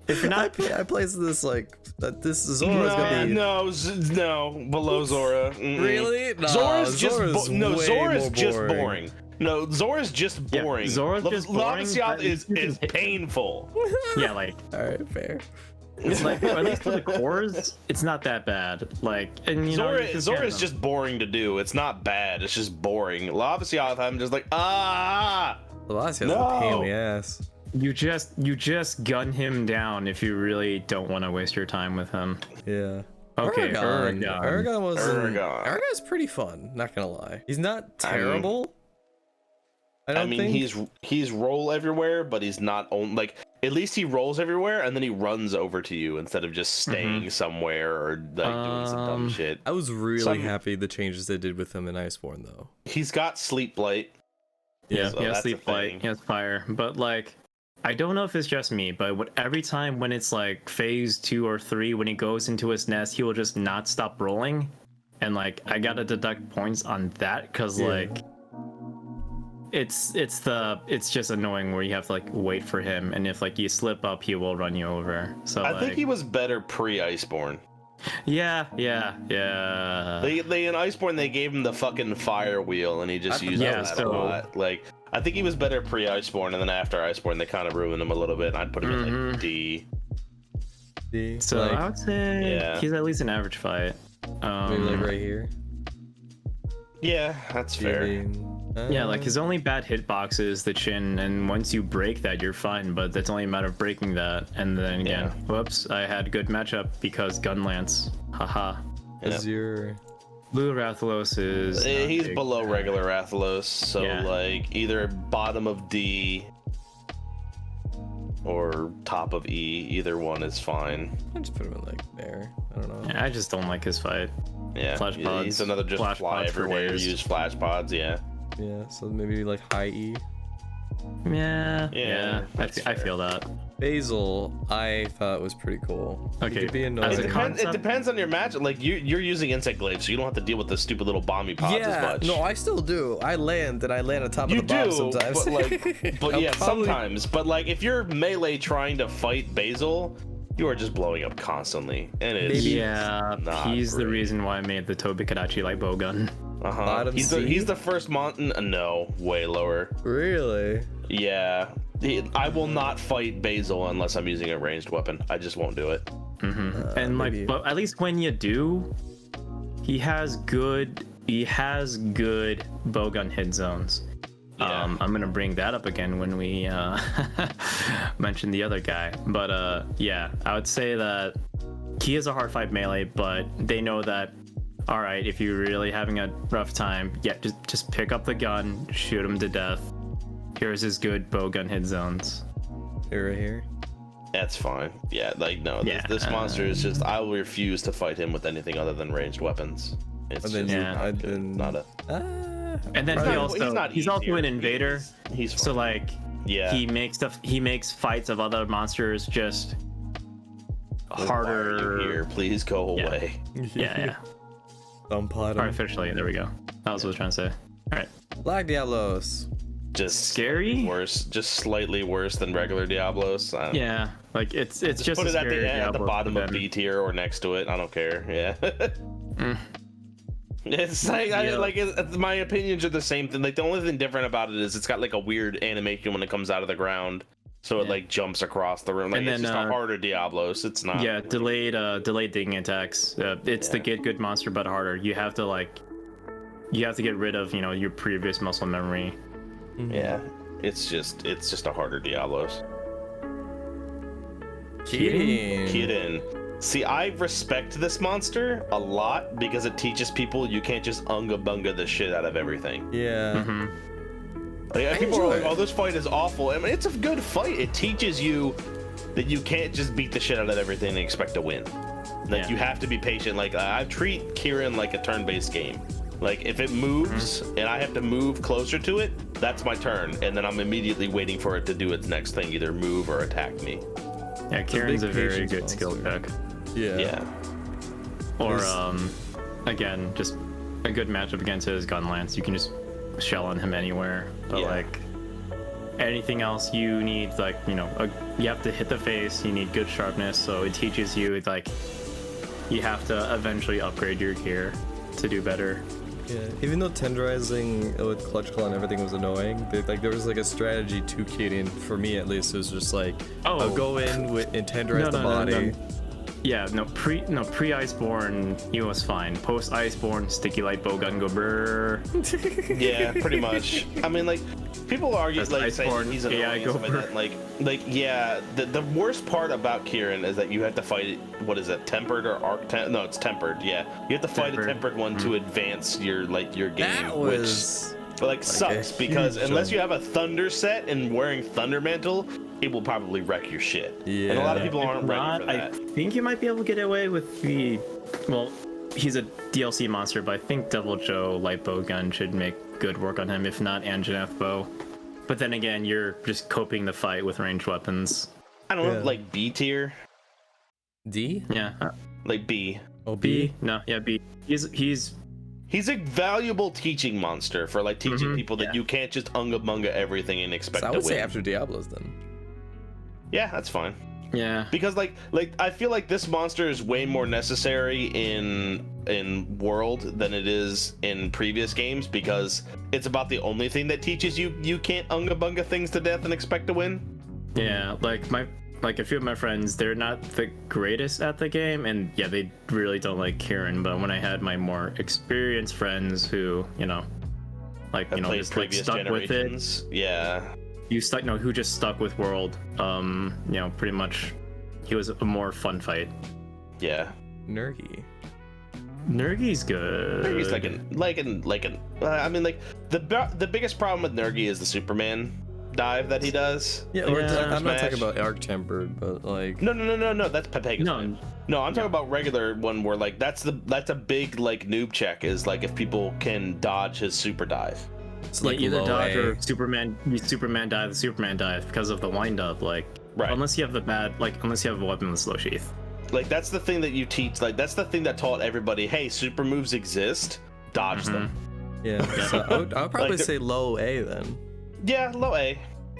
Speaker 3: If you're not,
Speaker 2: I placed this like that. This Zora's gonna be
Speaker 1: no, below Zora.
Speaker 2: really. No,
Speaker 1: Zora's just Zora's just
Speaker 2: boring.
Speaker 1: boring. No, Zora's just boring.
Speaker 3: Zora's just
Speaker 1: Lava
Speaker 3: boring,
Speaker 1: Seoth
Speaker 3: but
Speaker 1: is painful.
Speaker 3: yeah, like
Speaker 2: All right, fair.
Speaker 3: it's like, or at least for the cores, it's not that bad. Like, and you know,
Speaker 1: Zora's just boring to do. It's not bad. It's just boring. Lava Seoth, I'm just like
Speaker 2: Lavasia's a pain in the ass.
Speaker 3: you just gun him down if you really don't want to waste your time with him.
Speaker 2: Yeah.
Speaker 3: Okay,
Speaker 2: Aragon was
Speaker 1: Aragon.
Speaker 2: Aragon's pretty fun. Not gonna lie. He's not terrible. I
Speaker 1: mean, he's roll everywhere, but he's not like. At least he rolls everywhere, and then he runs over to you instead of just staying somewhere or like doing some dumb shit.
Speaker 2: I was really happy the changes they did with him in Iceborne, though.
Speaker 1: He's got sleep blight.
Speaker 3: Yeah,
Speaker 1: So
Speaker 3: he has
Speaker 1: that's a
Speaker 3: sleep blight,
Speaker 1: thing.
Speaker 3: he has fire, but like, I don't know if it's just me, but every time when it's like phase 2 or 3, when he goes into his nest, he will just not stop rolling, and like I gotta deduct points on that because like. It's just annoying where you have to like wait for him, and if like you slip up, he will run you over. So
Speaker 1: I think he was better pre-Iceborne.
Speaker 3: yeah.
Speaker 1: They in Iceborne they gave him the fucking fire wheel, and he just used that a lot. Like I think he was better pre-Iceborne, and then after Iceborne they kind of ruined him a little bit. And I'd put him in like D.
Speaker 3: So
Speaker 2: like,
Speaker 3: I would say he's at least an average fight.
Speaker 2: maybe like right here.
Speaker 1: Yeah, that's fair.
Speaker 3: Yeah, like his only bad hitbox is the chin, and once you break that, you're fine. But that's only a matter of breaking that, and then again, whoops, I had good matchup because Gun Lance. Haha.
Speaker 2: Is your
Speaker 3: Blue Rathalos is
Speaker 1: He's below regular Rathalos, so like either bottom of D or top of E. Either one is fine.
Speaker 2: I just put him in like there. I don't know.
Speaker 3: I just don't like his fight.
Speaker 1: Yeah,
Speaker 3: Flash pods.
Speaker 1: he's another just
Speaker 3: Flash
Speaker 1: fly
Speaker 3: pods for
Speaker 1: everywhere.
Speaker 3: days.
Speaker 1: Use flash pods. Yeah.
Speaker 2: Yeah, so maybe like high E.
Speaker 3: Yeah. I feel that.
Speaker 2: Basil, I thought was pretty cool.
Speaker 3: Okay,
Speaker 2: He could be
Speaker 3: as a
Speaker 2: annoying.
Speaker 1: It depends on your match. Like you're using insect glaive, so you don't have to deal with the stupid little bomby pods as much.
Speaker 2: No, I still do. I land on top
Speaker 1: You
Speaker 2: of the bomb
Speaker 1: do,
Speaker 2: sometimes.
Speaker 1: but like, sometimes. But like, if you're melee trying to fight Basil, you are just blowing up constantly, and it's
Speaker 3: he's the
Speaker 1: great.
Speaker 3: reason why I made the Toby Kadachi light bow gun.
Speaker 2: Bottom
Speaker 1: He's
Speaker 2: C?
Speaker 1: the first no, way lower.
Speaker 2: Really?
Speaker 1: Yeah, I will not fight Basil unless I'm using a ranged weapon. I just won't do it.
Speaker 3: And like,
Speaker 2: maybe.
Speaker 3: but at least when you do, he has good bowgun hit zones.
Speaker 1: Yeah.
Speaker 3: I'm gonna bring that up again when we mention the other guy. But yeah, I would say that he is a hard fight melee, but they know that. All right, if you're really having a rough time, just pick up the gun, shoot him to death. Here's his good bowgun hit zones.
Speaker 2: Here, right here.
Speaker 1: That's fine. Yeah, like no, this monster is just. I will refuse to fight him with anything other than ranged weapons. It's
Speaker 2: And then
Speaker 1: just not a.
Speaker 3: And then he's also an invader.
Speaker 1: He's fine.
Speaker 3: So like, he makes fights of other monsters just harder.
Speaker 1: Why are you here? Please go away.
Speaker 3: Yeah. Artificially, there we go. That was what I was trying to say. All right.
Speaker 2: Black Diablos.
Speaker 1: Just
Speaker 3: Scary?
Speaker 1: worse, just slightly worse than regular Diablos.
Speaker 3: Yeah, like it's just
Speaker 1: put
Speaker 3: a
Speaker 1: it at
Speaker 3: scary
Speaker 1: the
Speaker 3: Diablo,
Speaker 1: bottom
Speaker 3: but
Speaker 1: of
Speaker 3: then-
Speaker 1: B tier or next to it. I don't care. Yeah. It's like my opinions are the same thing. Like the only thing different about it is it's got like a weird animation when it comes out of the ground, so it like jumps across the room. Like
Speaker 3: And
Speaker 1: it's
Speaker 3: then,
Speaker 1: just a harder Diablos. It's not.
Speaker 3: Yeah, delayed digging attacks. It's the get good monster, but harder. You have to get rid of your previous muscle memory.
Speaker 1: Yeah. It's just a harder Diablos. Kirin. See, I respect this monster a lot because it teaches people you can't just unga bunga the shit out of everything.
Speaker 2: Yeah.
Speaker 1: Like, people are like, "Oh, this fight is awful." I mean, it's a good fight. It teaches you that you can't just beat the shit out of everything and expect to win. Like you have to be patient. Like I treat Kieran like a turn-based game. Like if it moves and I have to move closer to it, that's my turn, and then I'm immediately waiting for it to do its next thing, either move or attack me.
Speaker 3: Yeah, Kieran's a very good skill pick.
Speaker 1: Yeah.
Speaker 3: Or again, just a good matchup against his gun lance. You can just shell on him anywhere. But like anything else, you need like you have to hit the face. You need good sharpness, so it teaches you like you have to eventually upgrade your gear to do better.
Speaker 2: Yeah, even though tenderizing with clutch claw and everything was annoying, there was like a strategy to Kieran, for me at least. It was just like, I'll go in and tenderize the body.
Speaker 3: Yeah, pre Iceborne, he was fine. Post Iceborne, sticky light bowgun go brr.
Speaker 1: Yeah, pretty much. I mean, like people argue like saying he's annoying and stuff like that. The worst part about Kieran is that you have to fight what is it, tempered or arc? No, it's tempered. Yeah, you have to fight a tempered one to advance your game,
Speaker 2: that was
Speaker 1: which sucks because unless you have a thunder set and wearing thunder mantle, it will probably wreck your shit. Yeah. And a lot of people aren't ready for that.
Speaker 3: I think you might be able to get away with the... Well, he's a DLC monster, but I think Devil Joe light bow gun should make good work on him, if not Anjanath bow. But then again, you're just coping the fight with ranged weapons.
Speaker 1: I don't know, like B tier?
Speaker 2: D?
Speaker 3: Yeah.
Speaker 1: Like B.
Speaker 2: Oh, B?
Speaker 3: No, yeah, B.
Speaker 1: He's a valuable teaching monster for like teaching people that you can't just unga bunga everything and expect to win.
Speaker 2: I would say after Diablos then.
Speaker 1: Yeah, that's fine.
Speaker 3: Yeah.
Speaker 1: Because like I feel like this monster is way more necessary in World than it is in previous games, because it's about the only thing that teaches you can't unga bunga things to death and expect to win.
Speaker 3: Yeah, like a few of my friends, they're not the greatest at the game, and yeah, they really don't like Kieran. But when I had my more experienced friends who, just like stuck with it, who just stuck with World, pretty much, he was a more fun fight.
Speaker 1: Yeah.
Speaker 3: Nergi's good.
Speaker 1: Nergi's I mean, like the biggest problem with Nergi is the Superman dive that he does.
Speaker 2: Yeah, I'm not talking about arc tempered, but like
Speaker 1: no, that's Pepega's. No, I'm talking about regular one where like that's a big like noob check, is like if people can dodge his super dive.
Speaker 3: So like either dodge or Superman dive the Superman dive because of the wind up, like unless you have unless you have a weapon with slow sheath.
Speaker 1: Like that's the thing that you teach, like that's the thing that taught everybody, hey, super moves exist, dodge them.
Speaker 2: Yeah. So I would probably say low A then.
Speaker 1: Yeah, low A.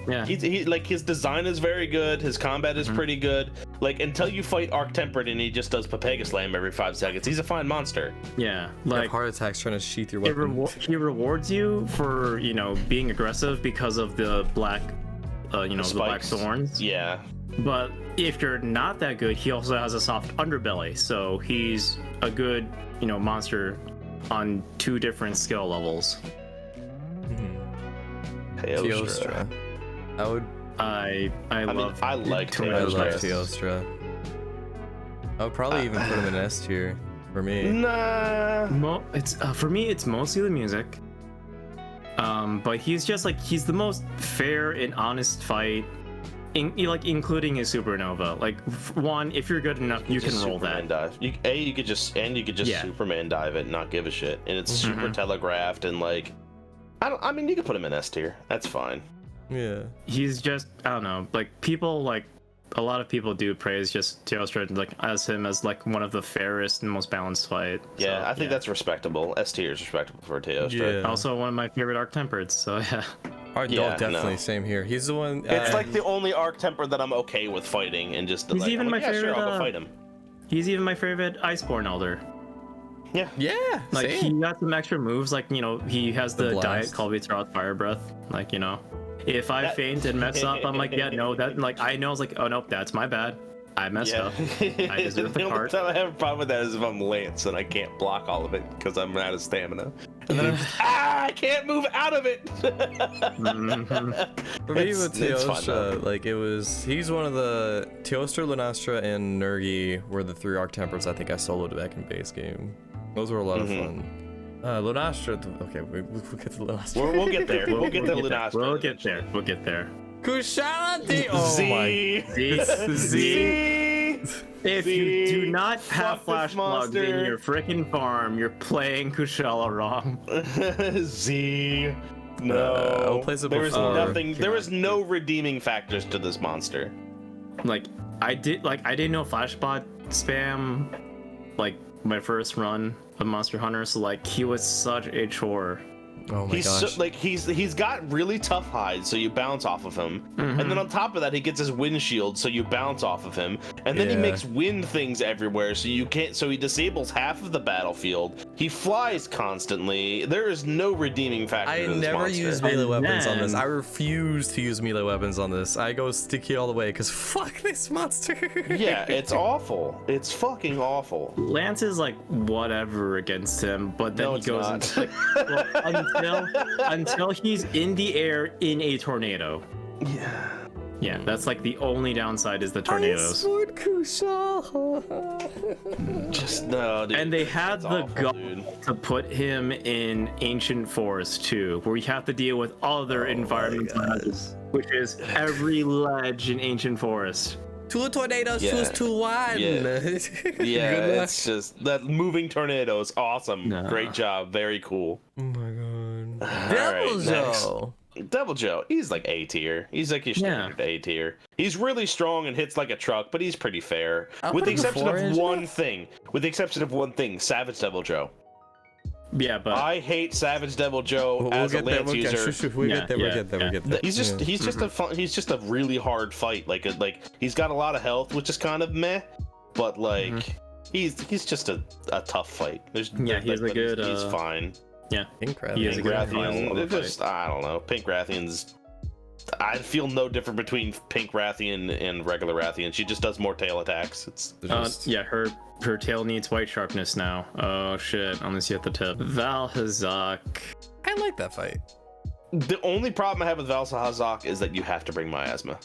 Speaker 3: Yeah.
Speaker 1: He like his design is very good, his combat is pretty good. Like until you fight Arc Tempered and he just does Pepega Slam every 5 seconds, he's a fine monster.
Speaker 3: Yeah.
Speaker 2: Like you have heart attacks trying to sheath your weapon.
Speaker 3: He rewards you for, being aggressive because of the black the black thorns.
Speaker 1: Yeah.
Speaker 3: But if you're not that good, he also has a soft underbelly, so he's a good, monster on 2 different skill levels.
Speaker 1: Teostra.
Speaker 3: I love
Speaker 2: Teostra. I would probably even put him in S tier for me.
Speaker 1: Nah.
Speaker 3: It's for me it's mostly the music. But he's just like he's the most fair and honest fight. Including his supernova. Like one, if you're good enough, you can roll that.
Speaker 1: Dive. You could just Superman dive it and not give a shit. And it's super telegraphed and like I mean you could put him in S tier. That's fine.
Speaker 2: Yeah.
Speaker 3: He's just I don't know, like people like a lot of people do praise just Teostra as him as like one of the fairest and most balanced fight.
Speaker 1: Yeah, so, I think that's respectable. S tier is respectable for Teostra.
Speaker 3: Yeah. Also one of my favorite arc tempered, so yeah.
Speaker 2: Definitely same here. He's the one.
Speaker 1: It's like the only arc temper that I'm okay with fighting, and just
Speaker 3: he's even my favorite.
Speaker 1: Sure, I'll go fight him.
Speaker 3: He's even my favorite Iceborne Elder.
Speaker 1: Yeah.
Speaker 3: Like he got some extra moves, like he has the diet called Vitroth Fire Breath. Like if I faint and mess up, I'm like I know. I was like, oh nope, that's my bad. I messed up. I deserve the card.
Speaker 1: The only time I have a problem with that is if I'm Lance and I can't block all of it because I'm out of stamina. And then I'm just, I can't move out of it.
Speaker 2: For me with Teostra, he's one of the Teostra, Lunastra, and Nergi were the 3 arc tempers I think I soloed back in base game. Those were a lot of fun. Lunastra, okay, we'll get to Lunastra.
Speaker 1: We'll get there. We'll get to Lunastra.
Speaker 3: We'll get there.
Speaker 2: Kushala Oh my.
Speaker 3: Z. If you do not have
Speaker 1: Fuck
Speaker 3: flash
Speaker 1: this
Speaker 3: plugs
Speaker 1: monster.
Speaker 3: in your freaking farm, you're playing Kushala wrong.
Speaker 1: Z.
Speaker 2: I'll
Speaker 1: No.
Speaker 2: play it
Speaker 1: There is
Speaker 2: before.
Speaker 1: nothing. There is no redeeming factors to this monster.
Speaker 3: Like I didn't know flashbot spam like my first run of Monster Hunter, so like he was such a chore.
Speaker 2: Oh my
Speaker 1: He's
Speaker 2: gosh.
Speaker 1: so, like he's got really tough hides, so you bounce off of him, and then on top of that, he gets his wind shield, so you bounce off of him, and then he
Speaker 2: Yeah.
Speaker 1: makes wind things everywhere, so you can't. So he disables half of the battlefield. He flies constantly. There is no redeeming factor.
Speaker 2: I
Speaker 1: to this
Speaker 2: never
Speaker 1: monster.
Speaker 2: use melee
Speaker 3: And
Speaker 2: weapons on this.
Speaker 3: then-
Speaker 2: I refuse to use melee weapons on this. I go sticky all the way because fuck this monster.
Speaker 1: Yeah, it's awful. It's fucking awful.
Speaker 3: Lance is like whatever against him, but then
Speaker 1: No,
Speaker 3: he
Speaker 1: it's
Speaker 3: goes
Speaker 1: not.
Speaker 3: into, until he's in the air in a tornado.
Speaker 1: Yeah.
Speaker 3: Yeah, that's like the only downside is the tornadoes.
Speaker 2: Iceborne Kushala.
Speaker 1: Just no, dude.
Speaker 3: And they had
Speaker 1: It's
Speaker 3: the
Speaker 1: awful,
Speaker 3: gut
Speaker 1: dude.
Speaker 3: to put him in Ancient Forest too, where you have to deal with other environmental hazards, which is every ledge in Ancient Forest.
Speaker 2: Two tornadoes,
Speaker 1: Yeah.
Speaker 2: choose to one.
Speaker 1: Yeah. Yeah,
Speaker 2: Good luck.
Speaker 1: it's just that moving tornado is awesome.
Speaker 3: No.
Speaker 1: Great job. Very cool.
Speaker 2: Oh my god.
Speaker 1: All right, next.
Speaker 2: Devil
Speaker 1: Devil Joe, he's like A tier. He's like your standard A tier. He's really strong and hits like a truck, but he's pretty fair.
Speaker 2: I'll
Speaker 1: With
Speaker 2: put
Speaker 1: the
Speaker 2: him
Speaker 1: exception
Speaker 2: before
Speaker 1: of one
Speaker 2: Anjanath.
Speaker 1: thing. With the exception of one thing, Savage Devil Joe.
Speaker 3: Yeah, but
Speaker 1: I hate Savage Devil Joe
Speaker 2: We'll
Speaker 1: as a
Speaker 2: get there.
Speaker 1: Lance
Speaker 2: We'll get,
Speaker 1: user.
Speaker 2: shoo, shoo, we'll
Speaker 3: Yeah,
Speaker 2: get there. We'll
Speaker 3: yeah,
Speaker 2: get there.
Speaker 3: yeah.
Speaker 2: We'll get there.
Speaker 1: He's just
Speaker 2: Yeah.
Speaker 1: he's just a fun, he's just a really hard fight. Like he's got a lot of health, which is kind of meh, but like he's just a tough fight. There's
Speaker 3: Yeah, he's a
Speaker 1: but
Speaker 3: good,
Speaker 1: he's fine.
Speaker 2: Incredible.
Speaker 3: He is a good
Speaker 1: Rathian,
Speaker 3: final
Speaker 1: they're
Speaker 3: fight.
Speaker 1: just I don't know. Pink Rathian's. I feel no different between Pink Rathian and regular Rathian. She just does more tail attacks. It's
Speaker 3: yeah, her tail needs white sharpness now. Oh shit, unless you at the tip. Valhazak.
Speaker 2: I like that fight.
Speaker 1: the only problem I have with Valsahazak is that you have to bring miasma.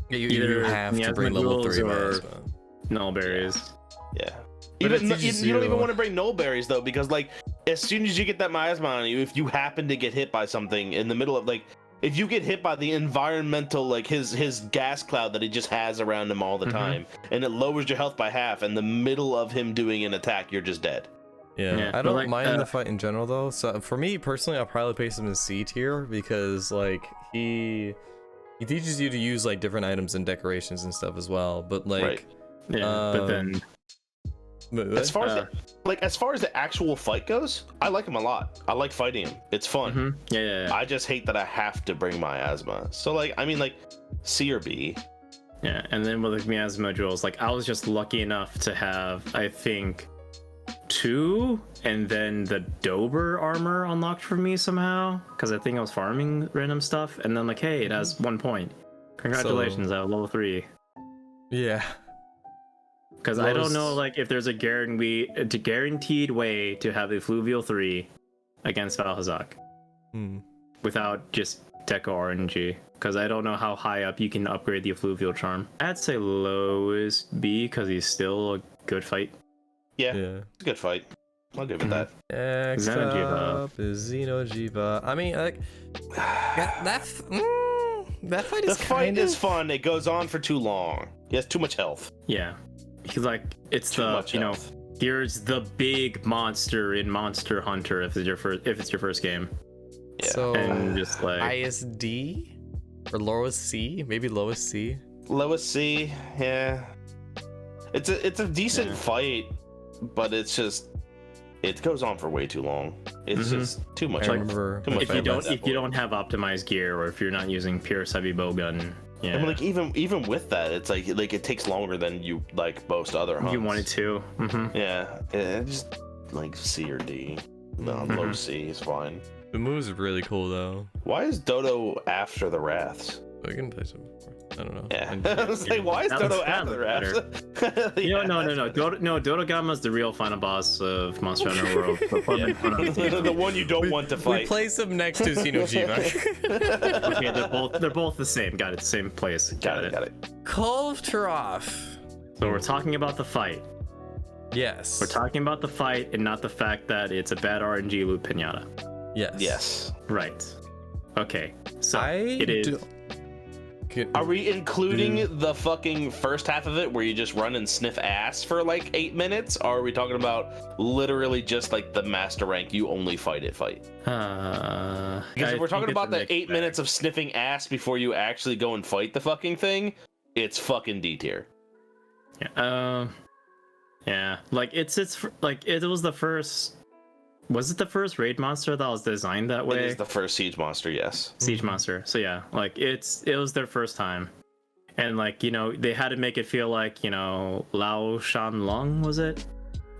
Speaker 2: Yeah, you
Speaker 3: Either
Speaker 2: have to
Speaker 3: miasma
Speaker 2: bring level
Speaker 3: jewels
Speaker 2: 3
Speaker 3: or-
Speaker 2: miasma.
Speaker 3: Null berries.
Speaker 1: Yeah.
Speaker 2: But
Speaker 1: Even
Speaker 2: it teaches
Speaker 1: you don't
Speaker 2: you-
Speaker 1: even want to bring null berries though, because like as soon as you get that miasma on you, if you happen to get hit by something in the middle of like if you get hit by the environmental like his gas cloud that he just has around him all the time, and it lowers your health by half, in the middle of him doing an attack, you're just dead.
Speaker 2: Yeah,
Speaker 3: Yeah,
Speaker 2: I
Speaker 3: but,
Speaker 2: don't
Speaker 3: like,
Speaker 2: mind the fight in general though. So for me personally, I'll probably place him in C tier because like he teaches you to use like different items and decorations and stuff as well. But like,
Speaker 1: Right.
Speaker 3: Yeah, but then
Speaker 1: As far as the actual fight goes, I like him a lot. I like fighting him. It's fun.
Speaker 3: yeah.
Speaker 1: I just hate that I have to bring miasma. So like I mean like C or B.
Speaker 3: Yeah, and then with the miasma jewels, like I was just lucky enough to have, I think, 2, and then the Dober armor unlocked for me somehow, because I think I was farming random stuff, and then like, hey, it has 1 point. Congratulations, I have level 3.
Speaker 2: yeah,
Speaker 3: Because I don't
Speaker 2: Those-
Speaker 3: know like if there's a guaranteed way to have effluvial 3 against Valhazak without just Deco RNG. Because I don't know how high up you can upgrade the effluvial charm. I'd say lowest B because he's still a good fight.
Speaker 1: Yeah,
Speaker 2: yeah.
Speaker 1: it's a good fight. I'll give it that.
Speaker 2: Next
Speaker 3: Xenojiva.
Speaker 2: up is Xenojiva. I mean, like that fight
Speaker 1: The
Speaker 2: is
Speaker 1: fight
Speaker 2: kind
Speaker 1: is
Speaker 2: of
Speaker 1: fun. It goes on for too long. He has too much health.
Speaker 3: Yeah, he's like it's
Speaker 1: Too
Speaker 3: the
Speaker 1: much health.
Speaker 3: here's the big monster in Monster Hunter if it's your first game,
Speaker 1: Yeah.
Speaker 2: So
Speaker 3: and just like
Speaker 2: ISD or lowest C, maybe lowest C.
Speaker 1: Lowest C, yeah. It's a decent fight, but it's just it goes on for way too long. It's just too much.
Speaker 2: I
Speaker 1: health.
Speaker 2: remember
Speaker 1: Too much
Speaker 3: if you
Speaker 1: fight.
Speaker 3: don't have optimized gear or if you're not using Pierce heavy bowgun, yeah,
Speaker 1: I mean, like even with that, it's like it takes longer than you like most other hunts.
Speaker 3: you wanted to.
Speaker 1: Yeah, just like C or D. No, low C is fine.
Speaker 2: the move's really cool though.
Speaker 1: Why is Dodo after the Wraths?
Speaker 2: I can play some before. I don't know.
Speaker 1: Yeah, I was like, why is
Speaker 3: That
Speaker 1: Dodo
Speaker 3: looks
Speaker 1: after the Wraths?
Speaker 3: No, Dodogama's the real final boss of Monster Hunter World.
Speaker 1: The one you don't want to
Speaker 2: We
Speaker 1: fight.
Speaker 2: place him next to Xenojiva.
Speaker 3: Okay, they're both the same. Got it, same place.
Speaker 1: Got it.
Speaker 2: Cove Trough.
Speaker 3: So we're talking about the fight.
Speaker 2: Yes.
Speaker 3: We're talking about the fight and not the fact that it's a bad RNG loot pinata.
Speaker 2: Yes.
Speaker 1: Yes.
Speaker 3: Right. Okay. So
Speaker 2: I
Speaker 3: it is.
Speaker 2: do-
Speaker 1: Are we including the fucking first half of it where you just run and sniff ass for like 8 minutes? Or are we talking about literally just like the master rank, you only fight? Because if we're talking about the 8 minutes of sniffing ass before you actually go and fight the fucking thing, it's fucking D tier.
Speaker 3: Yeah, like it was the first. Was it the first raid monster that was designed that way?
Speaker 1: It is the first siege monster, yes.
Speaker 3: Siege monster. So yeah, like it was their first time, and like they had to make it feel like Lao Shan Long, was it?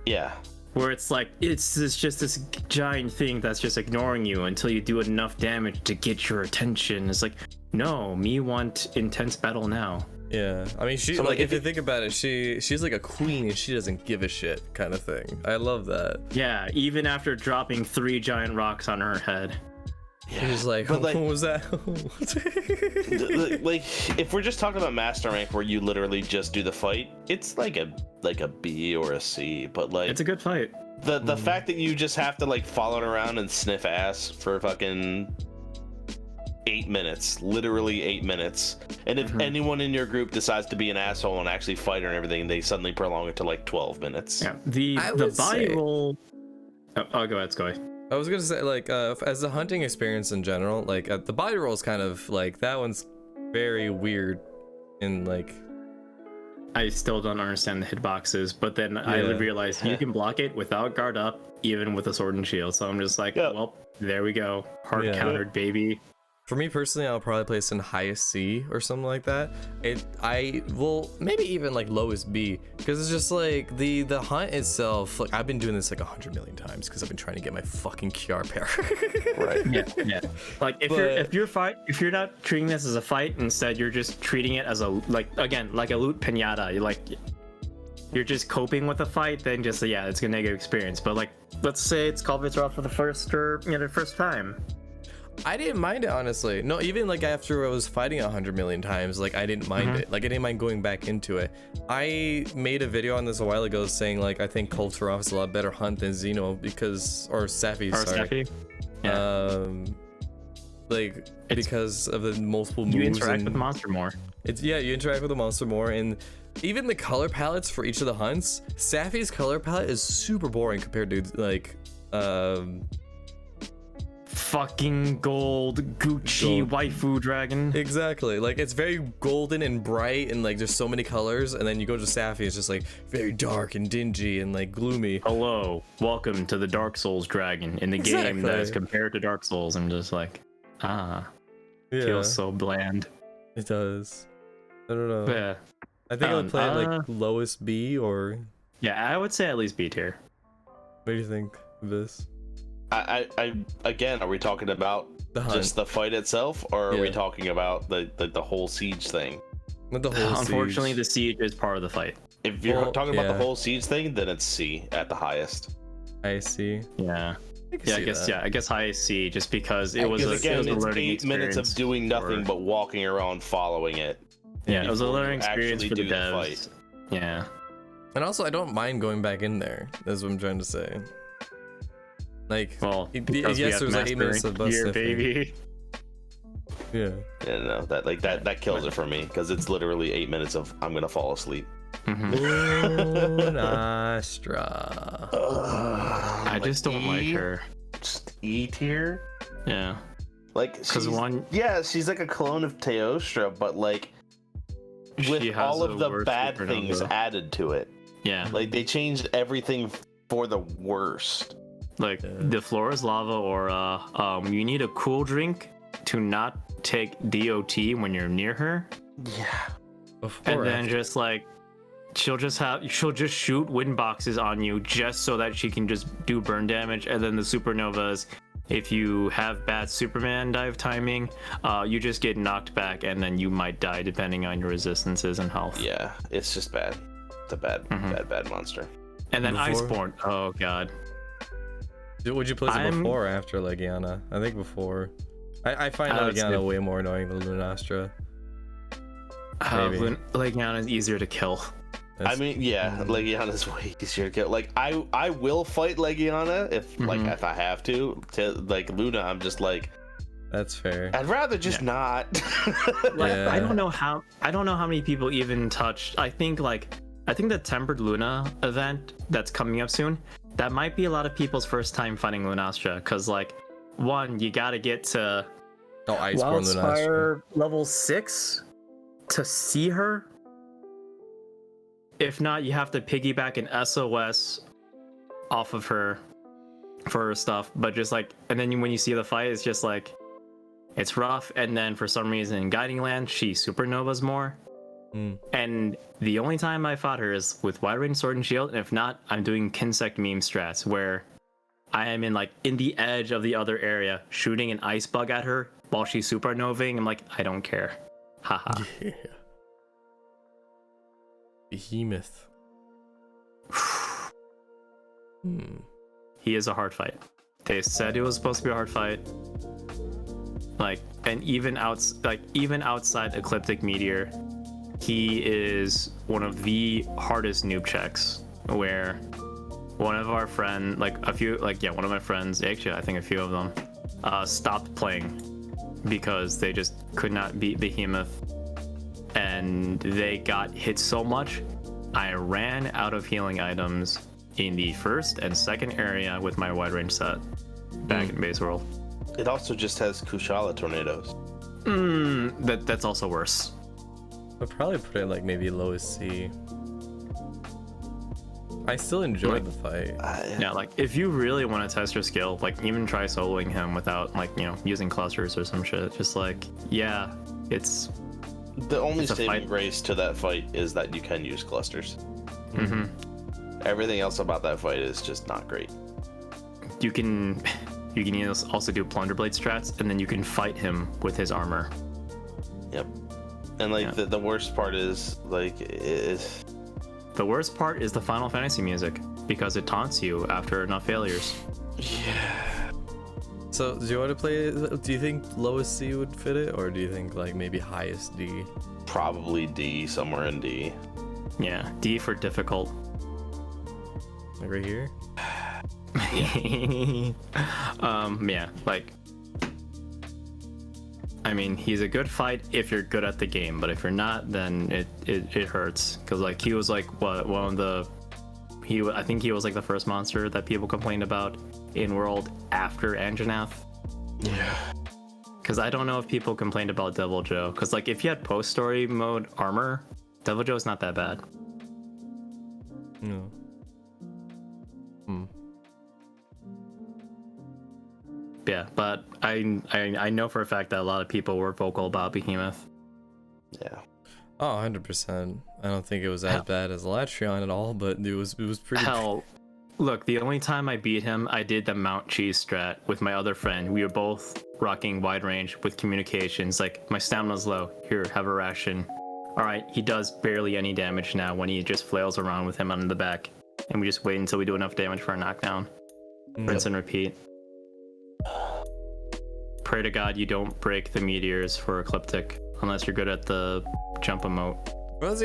Speaker 1: Yeah.
Speaker 3: Where it's like it's just this giant thing that's just ignoring you until you do enough damage to get your attention. It's like, no, me want intense battle now.
Speaker 2: Yeah, I mean, she if you think about it, she's like a queen and she doesn't give a shit kind of thing. I love that.
Speaker 3: Yeah, even after dropping 3 giant rocks on her head.
Speaker 2: Yeah. She's like, what was that?
Speaker 1: Like, if we're just talking about master rank where you literally just do the fight, it's like a B or a C. But like,
Speaker 3: it's a good fight.
Speaker 1: The fact that you just have to like follow around and sniff ass for fucking 8 minutes, literally 8 minutes, and if anyone in your group decides to be an asshole and actually fight her and everything, they suddenly prolong it to like 12 minutes.
Speaker 3: Yeah, the body roll. Oh, go ahead, Scoy.
Speaker 2: I was gonna say, like, as a hunting experience in general, like the body roll is kind of like that one's very weird, and like
Speaker 3: I still don't understand the hitboxes, but then I realized you can block it without guard up, even with a sword and shield. So I'm just like, well, there we go, hard countered, baby.
Speaker 2: For me personally, I'll probably place in highest C or something like that. I will maybe even like lowest B, because it's just like the hunt itself. Like I've been doing this like 100 million times because I've been trying to get my fucking QR pair.
Speaker 1: Right.
Speaker 3: Yeah. Like if you're not treating this as a fight, instead you're just treating it as a like a loot pinata. You're just coping with the fight, then just it's gonna negative experience. But like let's say it's called Vitroff for the first time.
Speaker 2: I didn't mind it, honestly. No, even like after I was fighting 100 million times, like I didn't mind it. Like I didn't mind going back into it. I made a video on this a while ago saying like I think Kulturov is a lot better hunt than Xeno or Safi, sorry.
Speaker 3: Yeah.
Speaker 2: Because of the multiple moves.
Speaker 3: You interact with the monster more.
Speaker 2: You interact with the monster more, and even the color palettes for each of the hunts. Safi's color palette is super boring compared to like
Speaker 3: fucking gold Gucci waifu dragon.
Speaker 2: Exactly, like it's very golden and bright and like there's so many colors, and then you go to Safi, it's just like very dark and dingy and like gloomy.
Speaker 3: Hello, welcome to the Dark Souls dragon in the game that is compared to Dark Souls. I'm just like, feels so bland.
Speaker 2: It does. I don't know.
Speaker 3: But yeah,
Speaker 2: I think I would play like lowest B or.
Speaker 3: Yeah, I would say at least B tier.
Speaker 2: What do you think of this?
Speaker 1: I again, are we talking about just the fight itself, or are we talking about the whole siege thing?
Speaker 2: With the whole
Speaker 3: Unfortunately, the siege is part of the fight.
Speaker 1: If you're talking about the whole siege thing, then it's C at the highest.
Speaker 2: I see.
Speaker 3: Yeah. I guess highest C, just because it was
Speaker 1: it's 8 minutes of doing nothing but walking around following it.
Speaker 3: Yeah, it was a learning experience for the devs. Yeah.
Speaker 2: And also, I don't mind going back in there. That's what I'm trying to say. Like,
Speaker 3: well,
Speaker 2: yes, there's like 8 minutes of bus sniffing.
Speaker 3: Baby.
Speaker 2: Yeah.
Speaker 1: Yeah, no, that kills it for me, because it's literally 8 minutes of I'm gonna fall asleep.
Speaker 2: Lunastra.
Speaker 3: I just don't like her.
Speaker 1: Just E tier.
Speaker 3: Yeah.
Speaker 1: Like, she's like a clone of Teostra, but like with all of the bad things added to it.
Speaker 3: Yeah.
Speaker 1: Like they changed everything for the worst.
Speaker 3: Like the floor is lava, or you need a cool drink to not take DOT when you're near her.
Speaker 1: Yeah.
Speaker 3: And then just like she'll just shoot wind boxes on you just so that she can just do burn damage. And then the supernovas, if you have bad Superman dive timing, you just get knocked back and then you might die depending on your resistances and health.
Speaker 1: Yeah, it's just bad. It's a bad monster.
Speaker 3: And then Iceborne. Oh god.
Speaker 2: Would you place it before or after Legiana? I think before. I find Legiana way more annoying than Lunastra.
Speaker 3: Legiana is easier to kill.
Speaker 1: I mean, Legiana is way easier to kill. Like I will fight Legiana if I have to. Like Luna, I'm just like,
Speaker 2: That's fair.
Speaker 1: I'd rather just not.
Speaker 3: Like,
Speaker 2: Yeah.
Speaker 3: I don't know how many people even touched. I think the Tempered Luna event that's coming up soon, that might be a lot of people's first time fighting Lunastra, because like, one, you gotta get to
Speaker 2: Oh, Iceborne Lunastra.
Speaker 3: Wildspire level 6 to see her. If not, you have to piggyback an SOS off of her for her stuff. But just like, and then when you see the fight, it's just like, it's rough. And then for some reason in Guiding Land, she supernovas more. And the only time I fought her is with Wide Range Sword and Shield. And if not, I'm doing Kinsect meme strats where I am in the edge of the other area, shooting an ice bug at her while she's supernovaing. I'm like, I don't care. Haha.
Speaker 2: Yeah. Behemoth.
Speaker 3: He is a hard fight. They said it was supposed to be a hard fight. Like, and even outside Ecliptic Meteor, he is one of the hardest noob checks. Where one of our friends, one of my friends, actually I think a few of them, stopped playing because they just could not beat Behemoth, and they got hit so much. I ran out of healing items in the first and second area with my wide range set back in base world.
Speaker 1: It also just has Kushala tornadoes.
Speaker 3: That's also worse.
Speaker 2: I'd probably put it like maybe lowest C. I still enjoyed the fight.
Speaker 3: Yeah, like if you really want to test your skill, like even try soloing him without using clusters or some shit. Just like, yeah, it's
Speaker 1: The only
Speaker 3: It's a
Speaker 1: saving
Speaker 3: fight.
Speaker 1: grace to that fight is that you can use clusters.
Speaker 3: mm-hmm.
Speaker 1: Everything else about that fight is just not great.
Speaker 3: You can also do Plunderblade strats, and then you can fight him with his armor.
Speaker 1: Yep. And like
Speaker 3: Yeah.
Speaker 1: the worst part is
Speaker 3: The worst part is the Final Fantasy music, because it taunts you after enough failures.
Speaker 2: So do you want to play? Do you think lowest C would fit it, or do you think like maybe highest D?
Speaker 1: probably D, somewhere in D.
Speaker 3: Yeah, D for difficult.
Speaker 2: Like right here?
Speaker 3: Yeah, like, I mean, he's a good fight if you're good at the game, but if you're not, then it hurts. Because like he was like I think he was like the first monster that people complained about in world after Anjanath.
Speaker 1: Yeah.
Speaker 3: Because I don't know if people complained about Devil Joe. Because like if you had post story mode armor, Devil Joe's not that bad.
Speaker 2: No.
Speaker 3: Yeah, but I know for a fact that a lot of people were vocal about Behemoth.
Speaker 1: Yeah.
Speaker 2: Oh, 100%. I don't think it was as bad as Latreon at all, but it was pretty.
Speaker 3: Hell, look, the only time I beat him, I did the Mount Cheese strat with my other friend. We were both rocking wide range with communications. Like, my stamina's low. Here, have a ration. All right, he does barely any damage now when he just flails around with him on the back. And we just wait until we do enough damage for a knockdown. Rinse and repeat. Pray to God you don't break the meteors for Ecliptic, unless you're good at the jump emote.
Speaker 2: Well,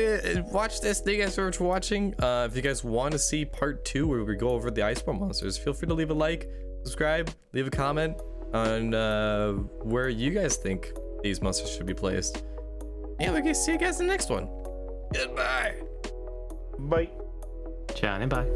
Speaker 2: watch this. Thank you guys so much for watching. If you guys want to see part 2 where we go over the Iceborne monsters, feel free to leave a like, subscribe, leave a comment on where you guys think these monsters should be placed. And we can see you guys in the next one. Goodbye.
Speaker 1: Bye.
Speaker 3: Ciao and bye.